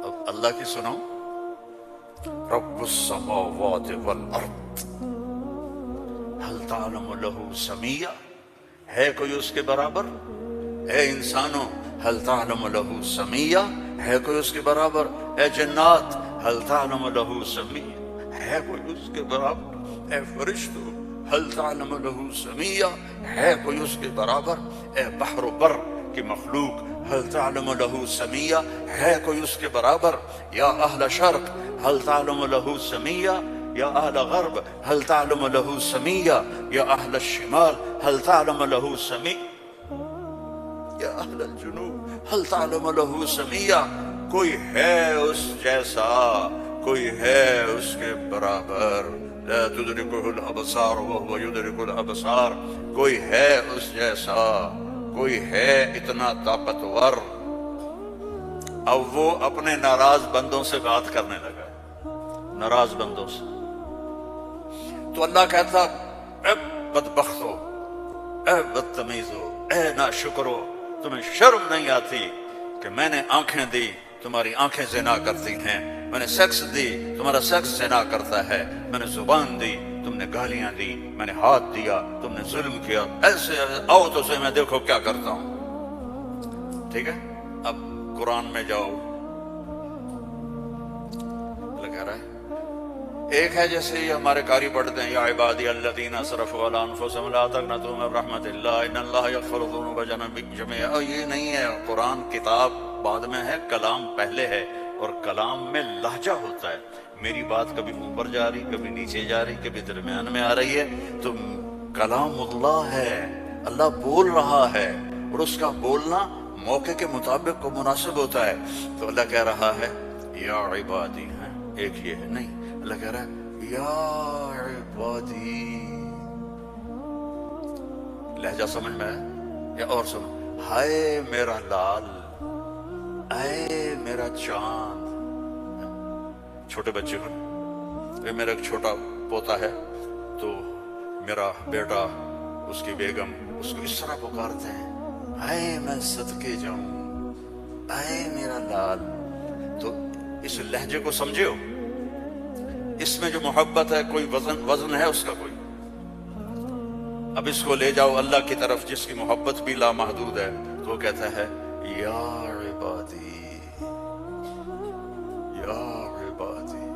B: اب اللہ کی سنو. رب السماوات والارض هل تعلم له سمیہ, ہے کوئی اس کے برابر. اے انسانوں هل تعلم له سمیہ, ہے کوئی اس کے برابر. اے جنات هل تعلم له سمیہ, ہے کوئی اس کے برابر. اے فرشتوں هل تعلم له سمیہ, ہے کوئی اس کے برابر. اے بحر و بر کی مخلوق هل تعلم له سمیہ, ہے کوئی اس کے برابر. یا اہل شرق هل تعلم له سمیہ, یا اہل غرب هل تعلم له سمیہ, یا اہل الشمال هل تعلم له سمیہ, یا اہل الجنوب هل تعلم له سمیہ. کوئی ہے اس جیسا, کوئی ہے اس کے برابر. لا تدرکہ الابصار وهو یدرک الابصار. کوئی ہے اس جیسا, کوئی ہے اتنا طاقتور. اب وہ اپنے ناراض بندوں سے بات کرنے لگا, ناراض بندوں سے. تو اللہ کہتا اے بدبختو, اے بدتمیزو, اے ناشکرو, تمہیں شرم نہیں آتی کہ میں نے آنکھیں دی, تمہاری آنکھیں زنا کرتی ہیں. میں نے سیکس دی, تمہارا سیکس زنا کرتا ہے. میں نے زبان دی, تم نے گالیاں دی. میں نے ہاتھ دیا, تم نے ظلم کیا. ایسے آؤ تو سے میں دیکھو کیا کرتا ہوں. ٹھیک ہے. اب قرآن میں جاؤ. اللہ کہہ رہا ہے ایک ہے جیسے یہ ہمارے قاری پڑھتے ہیں, یا عبادی الذین اسرفوا علی انفسہم لا تقنطوا من رحمت اللہ ان اللہ یغفر الذنوب جميعا. یہ نہیں ہے. قرآن کتاب بعد میں ہے, کلام پہلے ہے, اور کلام میں لہجہ ہوتا ہے. میری بات کبھی اوپر جا رہی, کبھی نیچے جا رہی, کبھی درمیان میں آ رہی ہے, تو کلام اللہ ہے, اللہ بول رہا ہے, اور اس کا بولنا موقع کے مطابق کو مناسب ہوتا ہے. تو اللہ کہہ رہا ہے یا عبادی, ہے ایک یہ ہے نہیں. اللہ کہہ رہا ہے یا عبادی. لہجہ سمجھ میں ہے یا اور سنو. ہائے میرا لال, اے میرا چاند. چھوٹے بچے کو, میرا ایک چھوٹا پوتا ہے تو میرا بیٹا, اس کی بیگم اس کو اس طرح پکارتے ہیں, اے میں صدقے جاؤں, اے میرا لال. تو اس لہجے کو سمجھے ہو, اس میں جو محبت ہے کوئی وزن ہے اس کا کوئی. اب اس کو لے جاؤ اللہ کی طرف جس کی محبت بھی لامحدود ہے, تو وہ کہتا ہے یا عبادی, یا عبادی,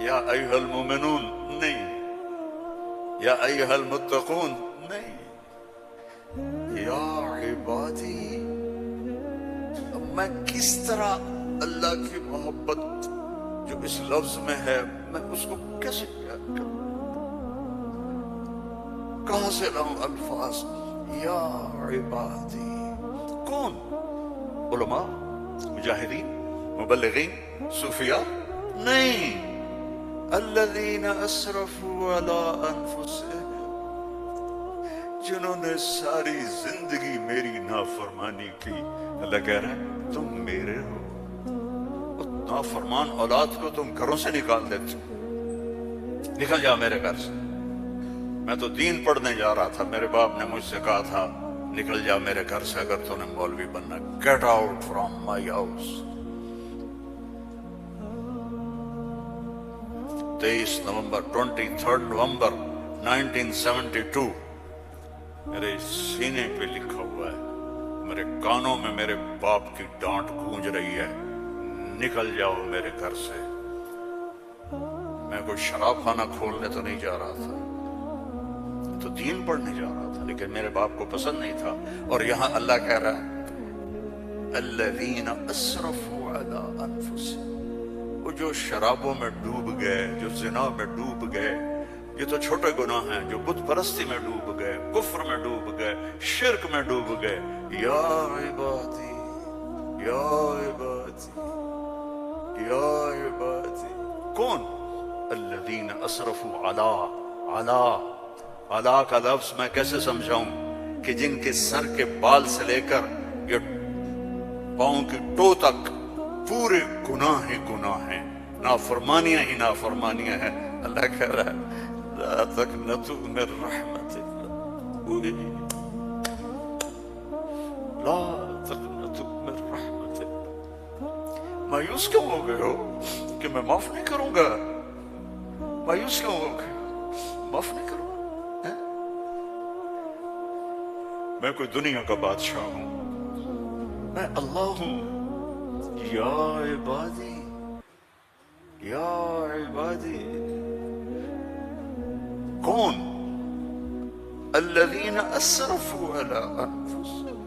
B: یا ایھا المؤمنون نہیں, یا ایھا المتقون نہیں, یا عبادی. اب میں کس طرح اللہ کی محبت جو اس لفظ میں ہے میں اس کو کیسے بیان کروں, کہاں سے لاؤں الفاظ. یا عبادی. کون؟ علماء, مجاہدین, مبلغین, صوفیاء نہیں. الذین اسرفوا علی انفسہم, جنہوں نے ساری زندگی میری نافرمانی کی. اللہ کہہ رہا ہے تم میرے ہو. نافرمان اولاد کو تم گھروں سے نکال دیتے, نکل جا میرے گھر سے. میں تو دین پڑھنے جا رہا تھا, میرے باپ نے مجھ سے کہا تھا نکل جا میرے گھر سے اگر تو نے مولوی بننا. Get out from my house. 23 نومبر 23 نومبر 1972 میرے سینے پہ لکھا ہوا ہے، میرے کانوں میں میرے باپ کی ڈانٹ گونج رہی ہے، نکل جاؤ میرے گھر سے۔ میں کوئی شراب خانہ کھولنے تو نہیں جا رہا تھا، تو دین پڑھنے جا رہا تھا، لیکن میرے باپ کو پسند نہیں تھا۔ اور یہاں اللہ کہہ رہا ہے الذین اسرفوا علی انفسہم، وہ جو شرابوں میں ڈوب گئے، جو زنا میں ڈوب گئے، یہ تو چھوٹے گناہ ہیں، جو بت پرستی میں ڈوب گئے، کفر میں ڈوب گئے، شرک میں ڈوب گئے، یا عبادی یا عبادی یا عبادی، کون؟ الذین اسرفوا علی کا لفظ میں کیسے سمجھاؤں کہ جن کے سر کے بال سے لے کر یہ پاؤں کی ٹو تک پورے گناہ ہی گناہ ہیں، نافرمانیاں ہی نافرمانیاں ہیں۔ اللہ کہہ رہا ہے لا تقنطوا من رحمت اللہ، لا تقنطوا من رحمت اللہ۔ مایوس کیوں ہو گئے ہو کہ میں معاف نہیں کروں گا؟ مایوس کیوں ہو گئے؟ معاف نہیں کروں گا؟ میں کوئی دنیا کا بادشاہ ہوں؟ میں اللہ ہوں۔ یا عبادی یا عبادی، کون؟ الذین اسرفوا علی انفسہم،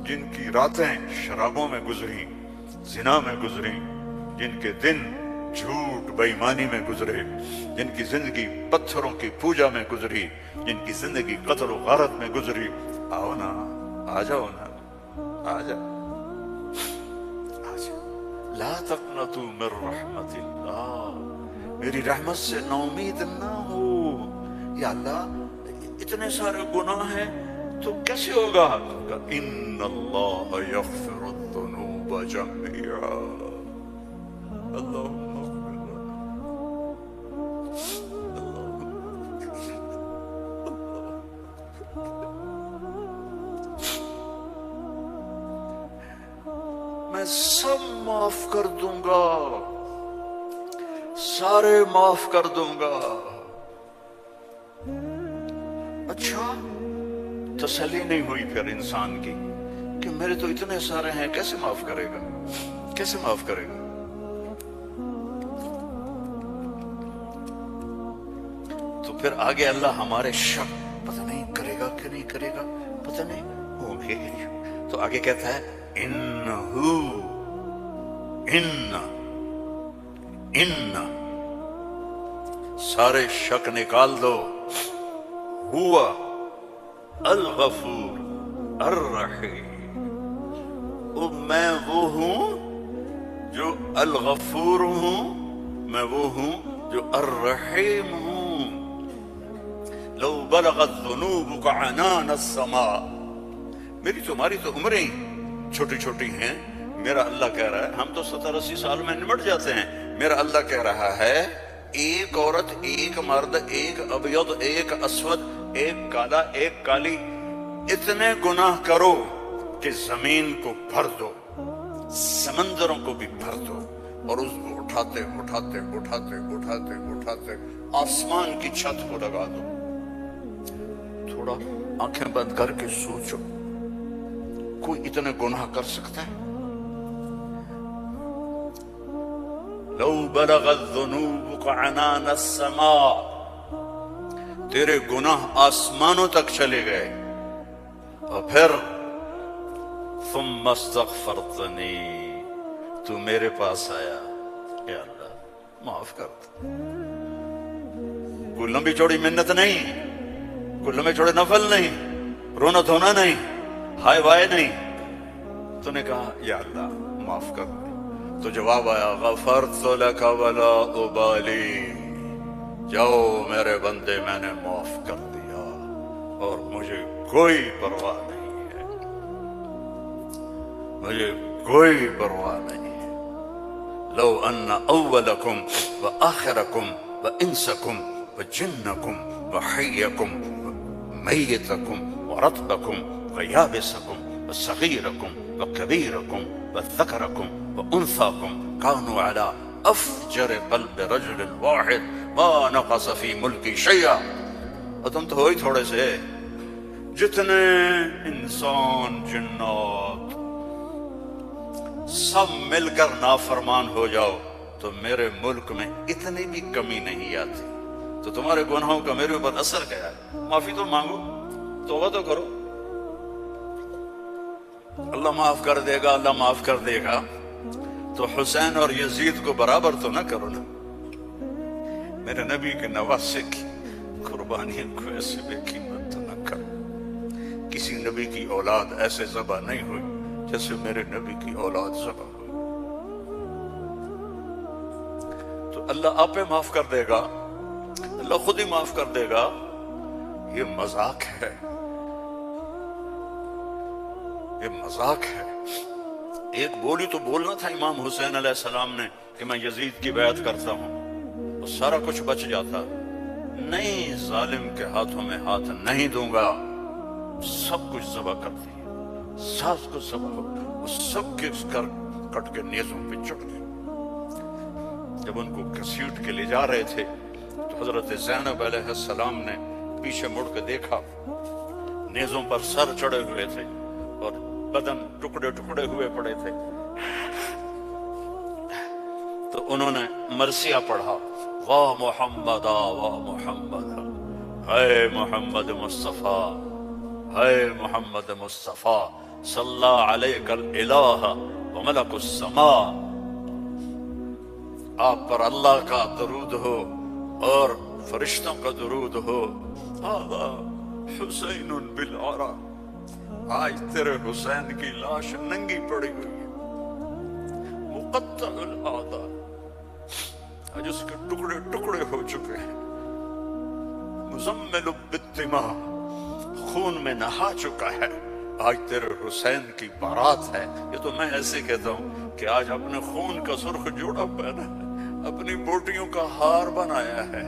B: جن کی راتیں شرابوں میں گزری، زنا میں گزری، جن کے دن جھوٹ بے ایمانی میں گزرے، جن کی زندگی پتھروں کی پوجا میں گزری، جن کی زندگی قتل و غارت میں گزری۔ آؤ نا، آ جاؤ نا، آ جاؤ، آ جاؤ۔ لا تقنطوا من رحمت اللہ، میری رحمت سے نا امید نہ ہو۔ یا اللہ اتنے سارے گناہ ہیں تو کیسے ہوگا؟ ان اللہ یغفر الذنوب جميعا، اللہم میں سب معاف کر دوں گا، سارے معاف کر دوں گا۔ اچھا، تسلی نہیں ہوئی پھر انسان کی کہ میرے تو اتنے سارے ہیں، کیسے معاف کرے گا؟ کیسے معاف کرے گا؟ تو پھر آگے اللہ ہمارے شک پتہ نہیں کرے گا کہ نہیں کرے گا، پتہ نہیں ہوں گے، تو آگے کہتا ہے ان سارے شک نکال دو، ہوا الغفور الرحیم، میں وہ ہوں جو الغفور ہوں، میں وہ ہوں جو الرحیم ہوں۔ لو بلغت ذنوبک عنان السماء، میری تمہاری تو عمریں چھوٹی چھوٹی ہیں، میرا اللہ کہہ رہا ہے ہم تو 70-80 سال میں نمٹ جاتے ہیں، میرا اللہ کہہ رہا ہے ایک عورت، ایک مرد، ایک ابیض، ایک اسود، ایک کالا، ایک کالی، اتنے گناہ کرو کہ زمین کو بھر دو، سمندروں کو بھی بھر دو، اور اس کو اٹھاتے اٹھاتے اٹھاتے اٹھاتے اٹھاتے آسمان کی چھت کو لگا دو۔ تھوڑا آنکھیں بند کر کے سوچو، کوئی اتنے گناہ کر سکتا ہے؟ لو بلغت ذنوبک عنان السماء، تیرے گناہ آسمانوں تک چلے گئے، اور پھر ثم استغفرتنی، تو میرے پاس آیا، یا اللہ معاف کر دو۔ کوئی لمبی چوڑی منت نہیں، کوئی لمبے چوڑے نفل نہیں، رونا دھونا نہیں، ہائے وائے نہیں، تو نے کہا یا اللہ معاف کر دے، تو جواب آیا غفرت لک ولا ابالی، جاؤ میرے بندے میں نے معاف کر دیا اور مجھے کوئی پرواہ نہیں ہے، مجھے کوئی پرواہ نہیں ہے۔ لو ان اولکم وآخرکم وانسکم وجنکم وحیکم ومیتکم ورطبکم ویابسکم وصغیرکم وکبیرکم وذکرکم وانثاکم كانوا على افجر قلب رجل واحد ما نقص فی ملکی شیئا. اور تم تو ہو ہی تھوڑے سے، جتنے انسان جنات سب مل کر نافرمان ہو جاؤ تو میرے ملک میں اتنی بھی کمی نہیں آتی. تو تمہارے گناہوں کا میرے اوپر اثر کیا ہے؟ معافی تو مانگو، توبہ تو کرو، اللہ معاف کر دے گا، اللہ معاف کر دے گا. تو حسین اور یزید کو برابر تو نہ کرو نا. میرے نبی کے نواسے کی قربانیوں کو ایسے بے قیمت تو نہ کرو. کسی نبی کی اولاد ایسے ذبح نہیں ہوئی جیسے میرے نبی کی اولاد ذبح ہوئی. تو اللہ آپ پہ معاف کر دے گا، اللہ خود ہی معاف کر دے گا. یہ مذاق ہے، یہ مذاق ہے. ایک بولی تو بولنا تھا امام حسین علیہ السلام نے کہ میں یزید کی بیعت کرتا ہوں، تو سارا کچھ بچ جاتا. نہیں، ظالم کے ہاتھوں میں ہاتھ نہیں دوں گا. سب کچھ ذبح کر دیا، ساس کو ذبح ہو، وہ سب کے کٹ کے نیزوں پہ چڑھ گئے. جب ان کو گھسیٹ کے لے جا رہے تھے تو حضرت زینب علیہ السلام نے پیچھے مڑ کے دیکھا، نیزوں پر سر چڑھے ہوئے تھے اور بدن ٹکڑے ٹکڑے ہوئے پڑے تھے. تو انہوں نے مرثیہ پڑھا، واہ محمد واہ محمد، ہے محمد مصطفیٰ، ہے محمد مصطفیٰ، صلی علیک الالہ وملک السماء. آپ پر اللہ کا درود ہو اور فرشتوں کا درود ہو. هذا حسین بالعرا، آج تیرے حسین کی لاش ننگی پڑی ہوئی ہے، مقطع الاعضاء، آج اس کے ٹکڑے ٹکڑے ہو چکے ہیں، مزمل بالدماء، خون میں نہا چکا ہے. آج تیرے حسین کی بارات ہے. یہ تو میں ایسے کہتا ہوں کہ آج اپنے خون کا سرخ جوڑا پہنا ہے، اپنی بوٹیوں کا ہار بنایا ہے،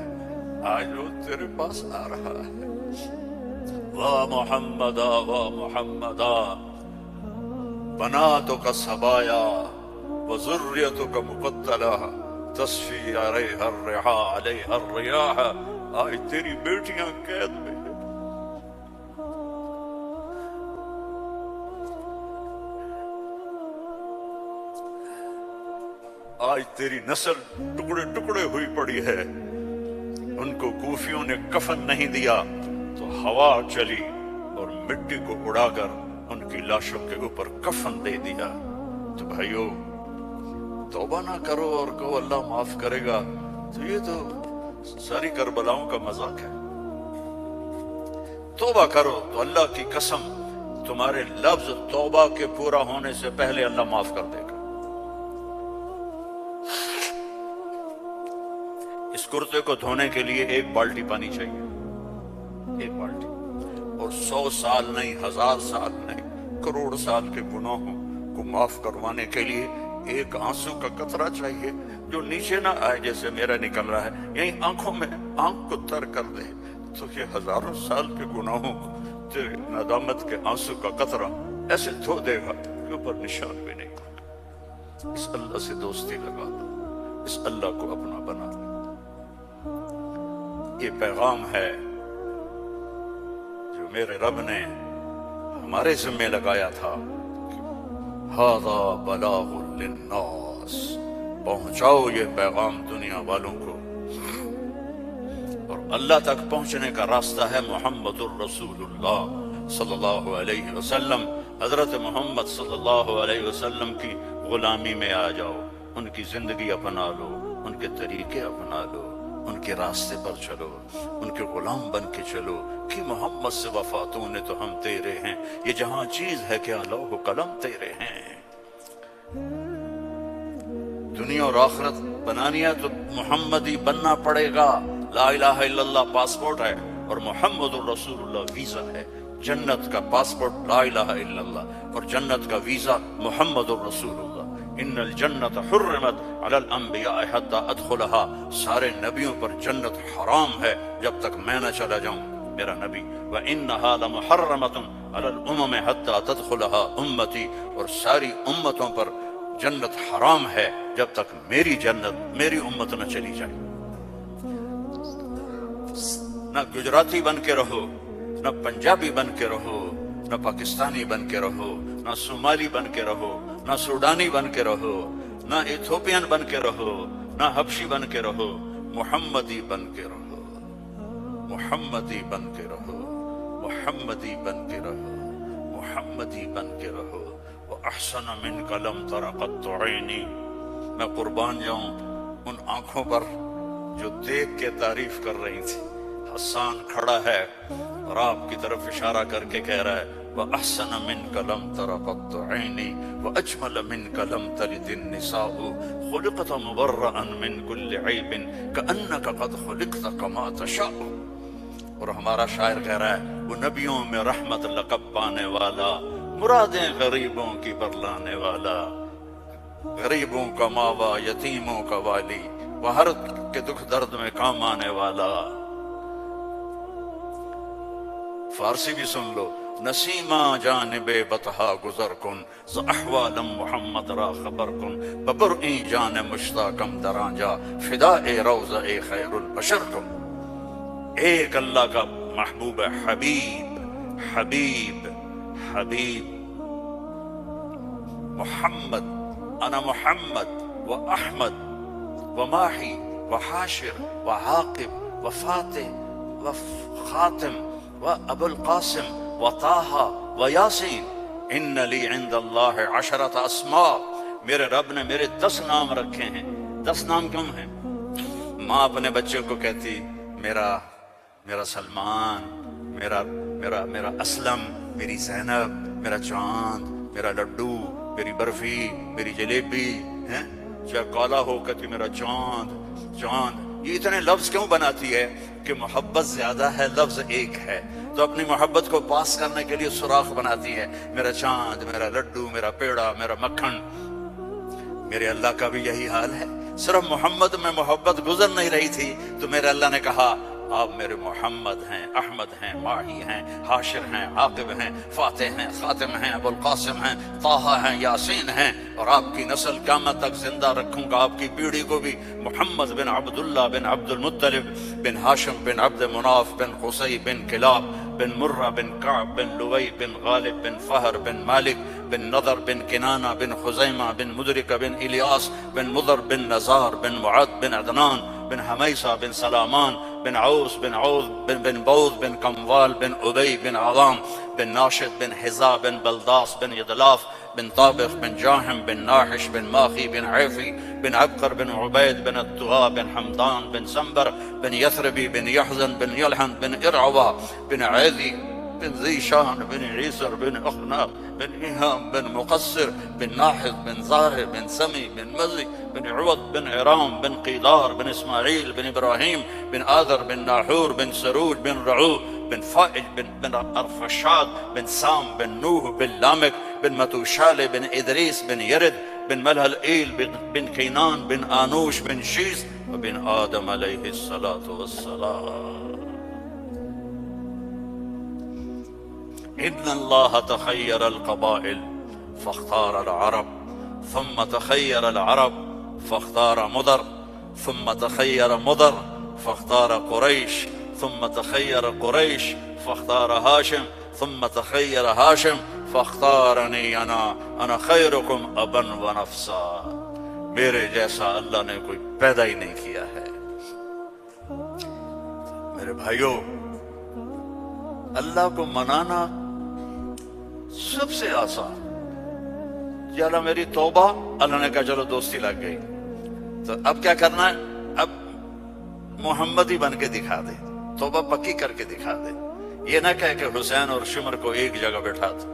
B: آج وہ تیرے پاس آ رہا ہے. واہ محمدا واہ محمدا، بناتک سبایا وذریتک مقتلہ، تصفی علیہ الرحا علیہ الریاح. آج تیری بیٹیاں قید میں ہیں. آج تیری نسل ٹکڑے ٹکڑے ہوئی پڑی ہے. ان کو کوفیوں نے کفن نہیں دیا تو ہوا چلی اور مٹی کو اڑا کر ان کی لاشوں کے اوپر کفن دے دیا. تو بھائیو، توبہ نہ کرو اور کہو اللہ معاف کرے گا، تو یہ تو ساری کربلاؤں کا مذاق ہے. توبہ کرو تو اللہ کی قسم تمہارے لفظ توبہ کے پورا ہونے سے پہلے اللہ معاف کر دے گا. اس کرتے کو دھونے کے لیے 1 بالٹی پانی چاہیے، 1 بالٹی، اور 100 سال نہیں، 1000 سال نہیں، کروڑ سال کے گناہوں کو معاف کروانے کے لیے 1 آنسو کا قطرہ چاہیے جو نیچے نہ آئے جیسے میرا نکل رہا ہے، یہی آنکھوں میں آنکھ کو تر کر دے. تو یہ ہزاروں سال کے گناہوں کو تیرے ندامت کے آنسو کا قطرہ ایسے دھو دے گا کہ اوپر نشان بھی نہیں. اس اللہ سے دوستی لگا دو، اس اللہ کو اپنا بنا دو. یہ پیغام ہے جو میرے رب نے ہمارے ذمہ لگایا تھا، ھذا بلاغ للناس، پہنچاؤ یہ پیغام دنیا والوں کو. اور اللہ تک پہنچنے کا راستہ ہے محمد الرسول اللہ صلی اللہ علیہ وسلم. حضرت محمد صلی اللہ علیہ وسلم کی غلامی میں آ جاؤ، ان کی زندگی اپنا لو، ان کے طریقے اپنا لو، ان کے راستے پر چلو، ان کے غلام بن کے چلو کہ محمد سے وفاتوں نے تو ہم تیرے ہیں. یہ جہاں چیز ہے کیا لوح و قلم تیرے ہیں. دنیا اور آخرت بنانی ہے تو محمد ہی بننا پڑے گا. لا الہ الا اللہ پاسپورٹ ہے اور محمد الرسول اللہ ویزا ہے. جنت کا پاسپورٹ لا الہ الا اللہ اور جنت کا ویزا محمد الرسول اللہ. ان الجنت حرمت علی الانبیاء حتی ادخلها، سارے نبیوں پر جنت حرام ہے جب تک میں نہ چلا جاؤں میرا نبی. وانها لمحرمۃ علی الامم حتی تدخلها امتی، اور ساری امتوں پر جنت حرام ہے جب تک میری جنت میری امت نہ چلی جائے. نہ گجراتی بن کے رہو، نہ پنجابی بن کے رہو، نہ پاکستانی بن کے رہو، نہ صومالی بن کے رہو، نہ سوڈانی بن کے رہو، نہ ایتھوپین بن کے رہو، نہ حبشی بن کے رہو، محمدی بن کے رہو، محمدی بن کے رہو، محمدی بن کے رہو، محمدی بن کے رہو. وَأَحْسَنَ مِنْكَ لَمْ تَرَ قَطُّ عَيْنِي. میں قربان جاؤں ان آنکھوں پر جو دیکھ کے تعریف کر رہی تھی. حسان کھڑا ہے اور آپ کی طرف اشارہ کر کے کہہ رہا ہے وَأَحْسَنَ مِنْكَ لَمْ تَرَ قَطُّ عَيْنِي وَأَجْمَلَ مِنْكَ لَمْ تَلِدِ النِّسَاءُ خُلِقْتَ مُبَرَّأً مِنْ كُلِّ عَيْبٍ كَأَنَّكَ قَدْ خُلِقْتَ كَمَا تَشَاءُ. اور ہمارا شاعر کہہ رہا ہے وہ نبیوں میں رحمت لقب پانے والا، مرادیں غریبوں کی برلانے والا، غریبوں کا ماوا، یتیموں کا والی، وہ ہر کے دکھ درد میں کام آنے والا. فارسی بھی سن لو. نسیمہ جانب بطحا گزر کن ز احوالم محمد را خبر کن ببرئی جان مشتاقم درانجا فدائے روضہ خیر البشر کن. ایک اللہ کا محبوب حبیب حبیب حبیب محمد. انا محمد و احمد و ماہی و حاشر و عاقب و فاتح و خاتم و ابو القاسم و طاہا و یاسین. ان لی عند اللہ عشرۃ اسماء. میرے رب نے میرے 10 نام رکھے ہیں. 10 نام کم ہیں. ماں اپنے بچے کو کہتی میرا سلمان، میرا اسلم، میری زینب، میرا چاند، میرا لڈو، میری برفی، میری جلیبی. چاہے کالا ہو کہتی میرا چاند. یہ اتنے لفظ کیوں بناتی ہے؟ کہ محبت زیادہ ہے، لفظ ایک ہے، تو اپنی محبت کو پاس کرنے کے لیے سوراخ بناتی ہے. میرا چاند، میرا لڈو، میرا پیڑا، میرا مکھن. میرے اللہ کا بھی یہی حال ہے. صرف محمد میں محبت گزر نہیں رہی تھی تو میرے اللہ نے کہا آپ میرے محمد ہیں، احمد ہیں، ماہی ہیں، حاشر ہیں، عاقب ہیں، فاتح ہیں، خاتم ہیں، ابو القاسم ہیں، طاہا ہیں، یاسین ہیں. اور آپ کی نسل قیامت تک زندہ رکھوں گا، آپ کی پیڑھی کو بھی. محمد بن عبداللہ بن عبد المطلب بن ہاشم بن عبد مناف بن قصی بن کلاب بن مرہ بن کعب بن لوی بن غالب بن فہر بن مالک بن نضر بن کنانہ بن خزیمہ بن مدرکہ بن الیاس بن مضر بن نزار بن معد بن عدنان بن حمیسہ بن سلامان بن عوس بن عوذ بن بوذ بن کموال بن عبی بن عظام بن ناشد بن حزا بن بلداس بن یدلاف بن طابخ بن جاہم بن ناحش بن ماخی بن عیفی بن عبقر بن عبید بن الطغا بن حمدان بن سنبر بن یثربی بن یحزن بن یلحن بن ارعوا بن عیدی بن ذیشان بن عیسر بن اخناق بن ایہام بن مقصر بن ناحد بن زاہر بن سمی بن مزی بن عوض بن عرام بن قیدار بن اسماعیل بن ابراہیم بن آذر بن ناحور بن سروج بن رعو بن فائج بن ارفشاد بن سام بن نوح بن لامک بن متوشال بن ادریس بن یرد بن ملہل ایل بن کینان بن آنوش بن شیس وبن آدم علیہ الصلاة والسلام. إن الله تخير القبائل فاختار العرب ثم تخير العرب فاختار مضر ثم تخير مضر فاختار قريش ثم تخير قريش فاختار هاشم ثم تخير هاشم فاختارني أنا خيركم أبا ونفسا. میرے جیسا اللہ نے کوئی پیدا ہی نہیں کیا ہے. میرے بھائیوں، اللہ کو منانا سب سے آسان. یا اللہ میری توبہ، اللہ نے کہا چلو دوستی لگ گئی، تو اب کیا کرنا ہے؟ اب محمدی بن کے دکھا دے، توبہ پکی کر کے دکھا دے. یہ نہ کہے کہ حسین اور شمر کو ایک جگہ بیٹھا تھا.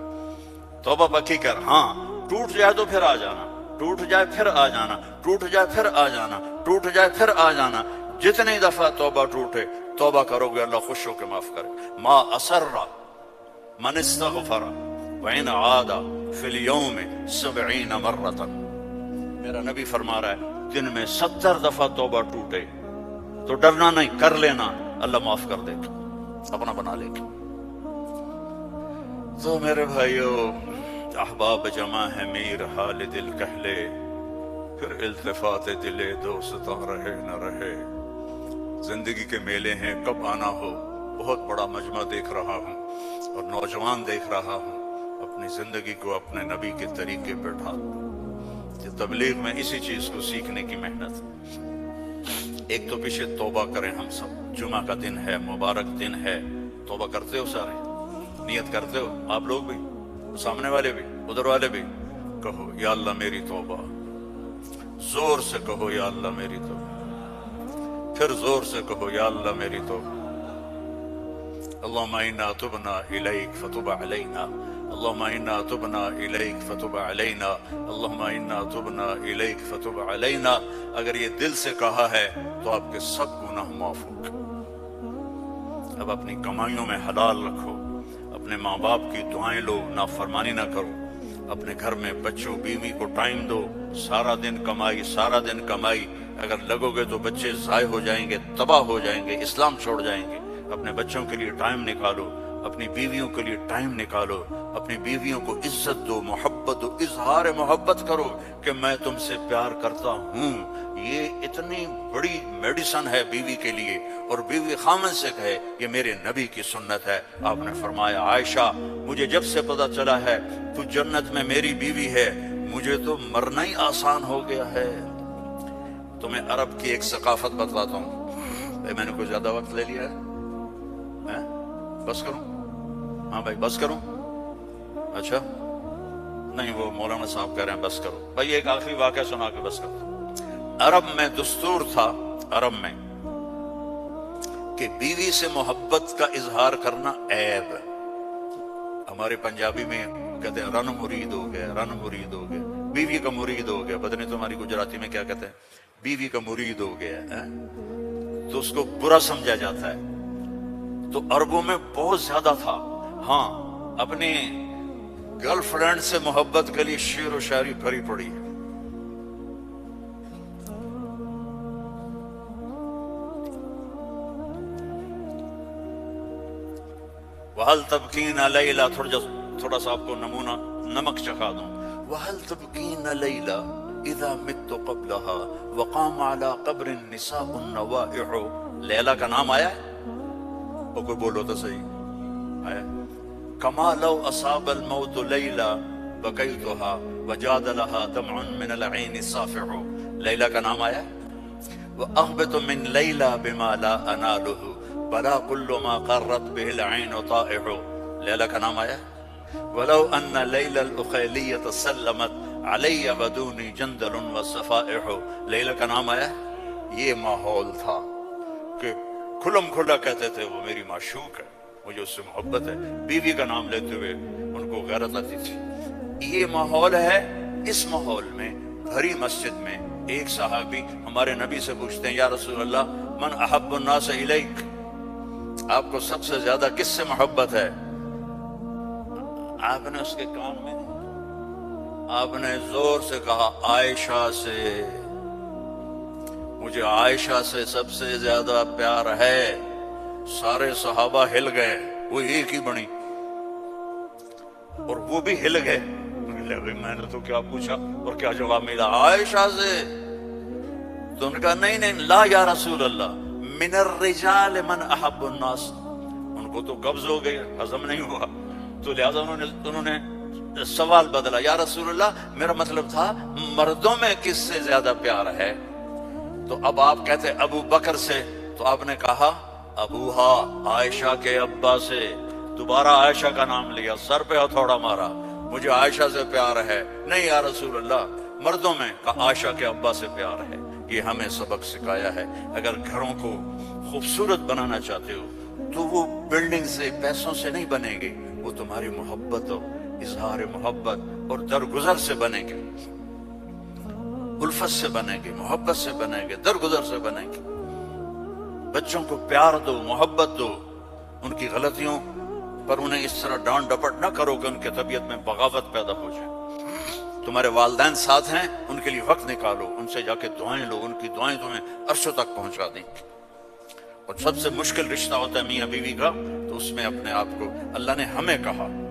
B: توبہ پکی کر. ہاں ٹوٹ جائے تو پھر آ جانا، ٹوٹ جائے پھر آ جانا، ٹوٹ جائے پھر آ جانا، ٹوٹ جائے پھر آ جانا. جتنی دفعہ توبہ ٹوٹے توبہ کرو گے اللہ خوش ہو کے معاف کرے. ما اسر من استغفر وإن عاد فی اليوم 70 مرة. میرا نبی فرما رہا ہے دن میں 70 دفعہ توبہ ٹوٹے تو ڈرنا نہیں، کر لینا، اللہ معاف کر دے گا، اپنا بنا لے گا. تو میرے بھائیو، احباب جمع ہے میر حال دل کہلے، پھر التفات دلے دوستا رہے نہ رہے۔ زندگی کے میلے ہیں کب آنا ہو، بہت بڑا مجمع دیکھ رہا ہوں اور نوجوان دیکھ رہا ہوں، اپنی زندگی کو اپنے نبی کے طریقے پہ ڈھال دو۔ کہ تبلیغ میں اسی چیز کو سیکھنے کی محنت۔ ایک تو پیچھے توبہ کریں ہم سب، جمعہ کا دن ہے، مبارک دن ہے، توبہ کرتے ہو سارے، نیت کرتے ہو آپ لوگ بھی، سامنے والے بھی، ادھر والے بھی، کہو یا اللہ میری توبہ، زور سے کہو یا اللہ میری توبہ، پھر زور سے کہو یا اللہ میری توبہ۔ اللہم انا تبنا الیک فتب علینا، اللہم انا تبنا الیک فتب علینا، اللہم انا تبنا الیک فتب علینا۔ اگر یہ دل سے کہا ہے تو آپ کے سب گناہ معاف ہو گئے۔ اب اپنی کمائیوں میں حلال رکھو، اپنے ماں باپ کی دعائیں لو، نافرمانی نہ کرو، اپنے گھر میں بچوں بیوی کو ٹائم دو، سارا دن کمائی سارا دن کمائی، اگر لگو گے تو بچے ضائع ہو جائیں گے، تباہ ہو جائیں گے، اسلام چھوڑ جائیں گے۔ اپنے بچوں کے لیے ٹائم نکالو، اپنی بیویوں کے لیے ٹائم نکالو، اپنی بیویوں کو عزت دو، محبت دو، اظہار محبت کرو کہ میں تم سے پیار کرتا ہوں۔ یہ اتنی بڑی میڈیسن ہے بیوی کے لیے، اور بیوی خامن سے کہے یہ میرے نبی کی سنت ہے۔ آپ نے فرمایا عائشہ مجھے جب سے پتا چلا ہے تو جنت میں میری بیوی ہے، مجھے تو مرنا ہی آسان ہو گیا ہے۔ تمہیں عرب کی ایک ثقافت بتلاتا ہوں۔ میں نے کوئی زیادہ وقت لے لیا ہے؟ بس کروں؟ ہاں بھائی بس کروں؟ اچھا نہیں، وہ مولانا صاحب کہہ رہے ہیں بس کرو۔ بھائی ایک آخری واقعہ سنا کے بس کرو۔ عرب میں دستور تھا، عرب میں، کہ بیوی سے محبت کا اظہار کرنا عیب۔ ہمارے پنجابی میں کہتے ہیں رن مرید ہو گیا، رن مرید ہو گیا، بیوی کا مرید ہو گیا۔ پتہ نہیں تمہاری گجراتی میں کیا کہتے ہیں، بیوی کا مرید ہو گیا ہے تو اس کو برا سمجھا جاتا ہے۔ تو عربوں میں بہت زیادہ تھا۔ ہاں اپنی گرل فرینڈ سے محبت کے لیے شعر و شاعری بھری پڑی ہے۔ وَهَلْ تَبْكِينَ لَيْلَا، تھوڑا سا آپ کو نمونہ نمک چکھا دوں۔ وَهَلْ تَبْكِينَ لَيْلَا اِذَا مِتُّ قَبْلَهَا وَقَامَ عَلَىٰ قَبْرٍ نِسَاءٌ نَوَائِحُ۔ لیلہ کا نام آیا ہے؟ وہ کوئی بولو تو صحیح آیا۔ کما لو اصاب الموت لیلا بکیتها وجاد لها دمع من العین صافع۔ لیلا کا نام آیا۔ واغبط من لیلا بما لا اناله بلا كل ما قرت به العین طائع۔ لیلا کا نام آیا۔ ولو ان لیلا الاخیلیة سلمت علی بدونی جندل وصفائع۔ لیلا کا نام آیا۔ یہ ماحول تھا کہ کھلم کھلا کہتے تھے وہ میری معشوق ہے، مجھے اس سے محبت ہے، بیوی کا نام لیتے ہوئے ان کو غیرت آتی تھی۔ یہ ماحول ہے۔ اس ماحول میں بھری مسجد میں ایک صحابی ہمارے نبی سے پوچھتے ہیں یا رسول اللہ من احب الناس الیک، آپ کو سب سے زیادہ کس سے محبت ہے؟ آپ نے اس کے کان میں آپ نے زور سے کہا عائشہ سے، مجھے عائشہ سے سب سے زیادہ پیار ہے۔ سارے صحابہ ہل گئے، وہ ایک ہی بنی اور وہ بھی ہل گئے۔ میں نے تو کیا پوچھا اور کیا جواب ملا؟ عائشہ سے۔ تو انہوں نے کہا نہیں نہیں لا یا رسول اللہ، من الرجال من احب الناس۔ ان کو تو قبض ہو گئی، ہضم نہیں ہوا، تو لہذا انہوں نے سوال بدلا، یا رسول اللہ میرا مطلب تھا مردوں میں کس سے زیادہ پیار ہے؟ تو اب آپ کہتے ابو بکر سے، تو آپ نے کہا ابوہا، عائشہ کے ابا سے۔ دوبارہ عائشہ کا نام لیا، سر پہ ہتھوڑا مارا، مجھے عائشہ سے پیار ہے۔ نہیں یا رسول اللہ مردوں میں، کہا عائشہ کے ابا سے پیار ہے۔ یہ ہمیں سبق سکھایا ہے۔ اگر گھروں کو خوبصورت بنانا چاہتے ہو تو وہ بلڈنگ سے پیسوں سے نہیں بنے گے، وہ تمہاری محبت اور اظہار محبت اور درگزر سے بنے گے، الفت سے بنے گے، محبت سے بنے گے، درگزر سے بنے گے۔ بچوں کو پیار دو، محبت دو، ان کی غلطیوں پر انہیں اس طرح ڈانٹ ڈپٹ نہ کرو کہ ان کی طبیعت میں بغاوت پیدا ہو جائے۔ تمہارے والدین ساتھ ہیں، ان کے لیے وقت نکالو، ان سے جا کے دعائیں لو، ان کی دعائیں تمہیں عرشوں تک پہنچا دیں گی۔ اور سب سے مشکل رشتہ ہوتا ہے میاں بیوی کا، تو اس میں اپنے آپ کو اللہ نے ہمیں کہا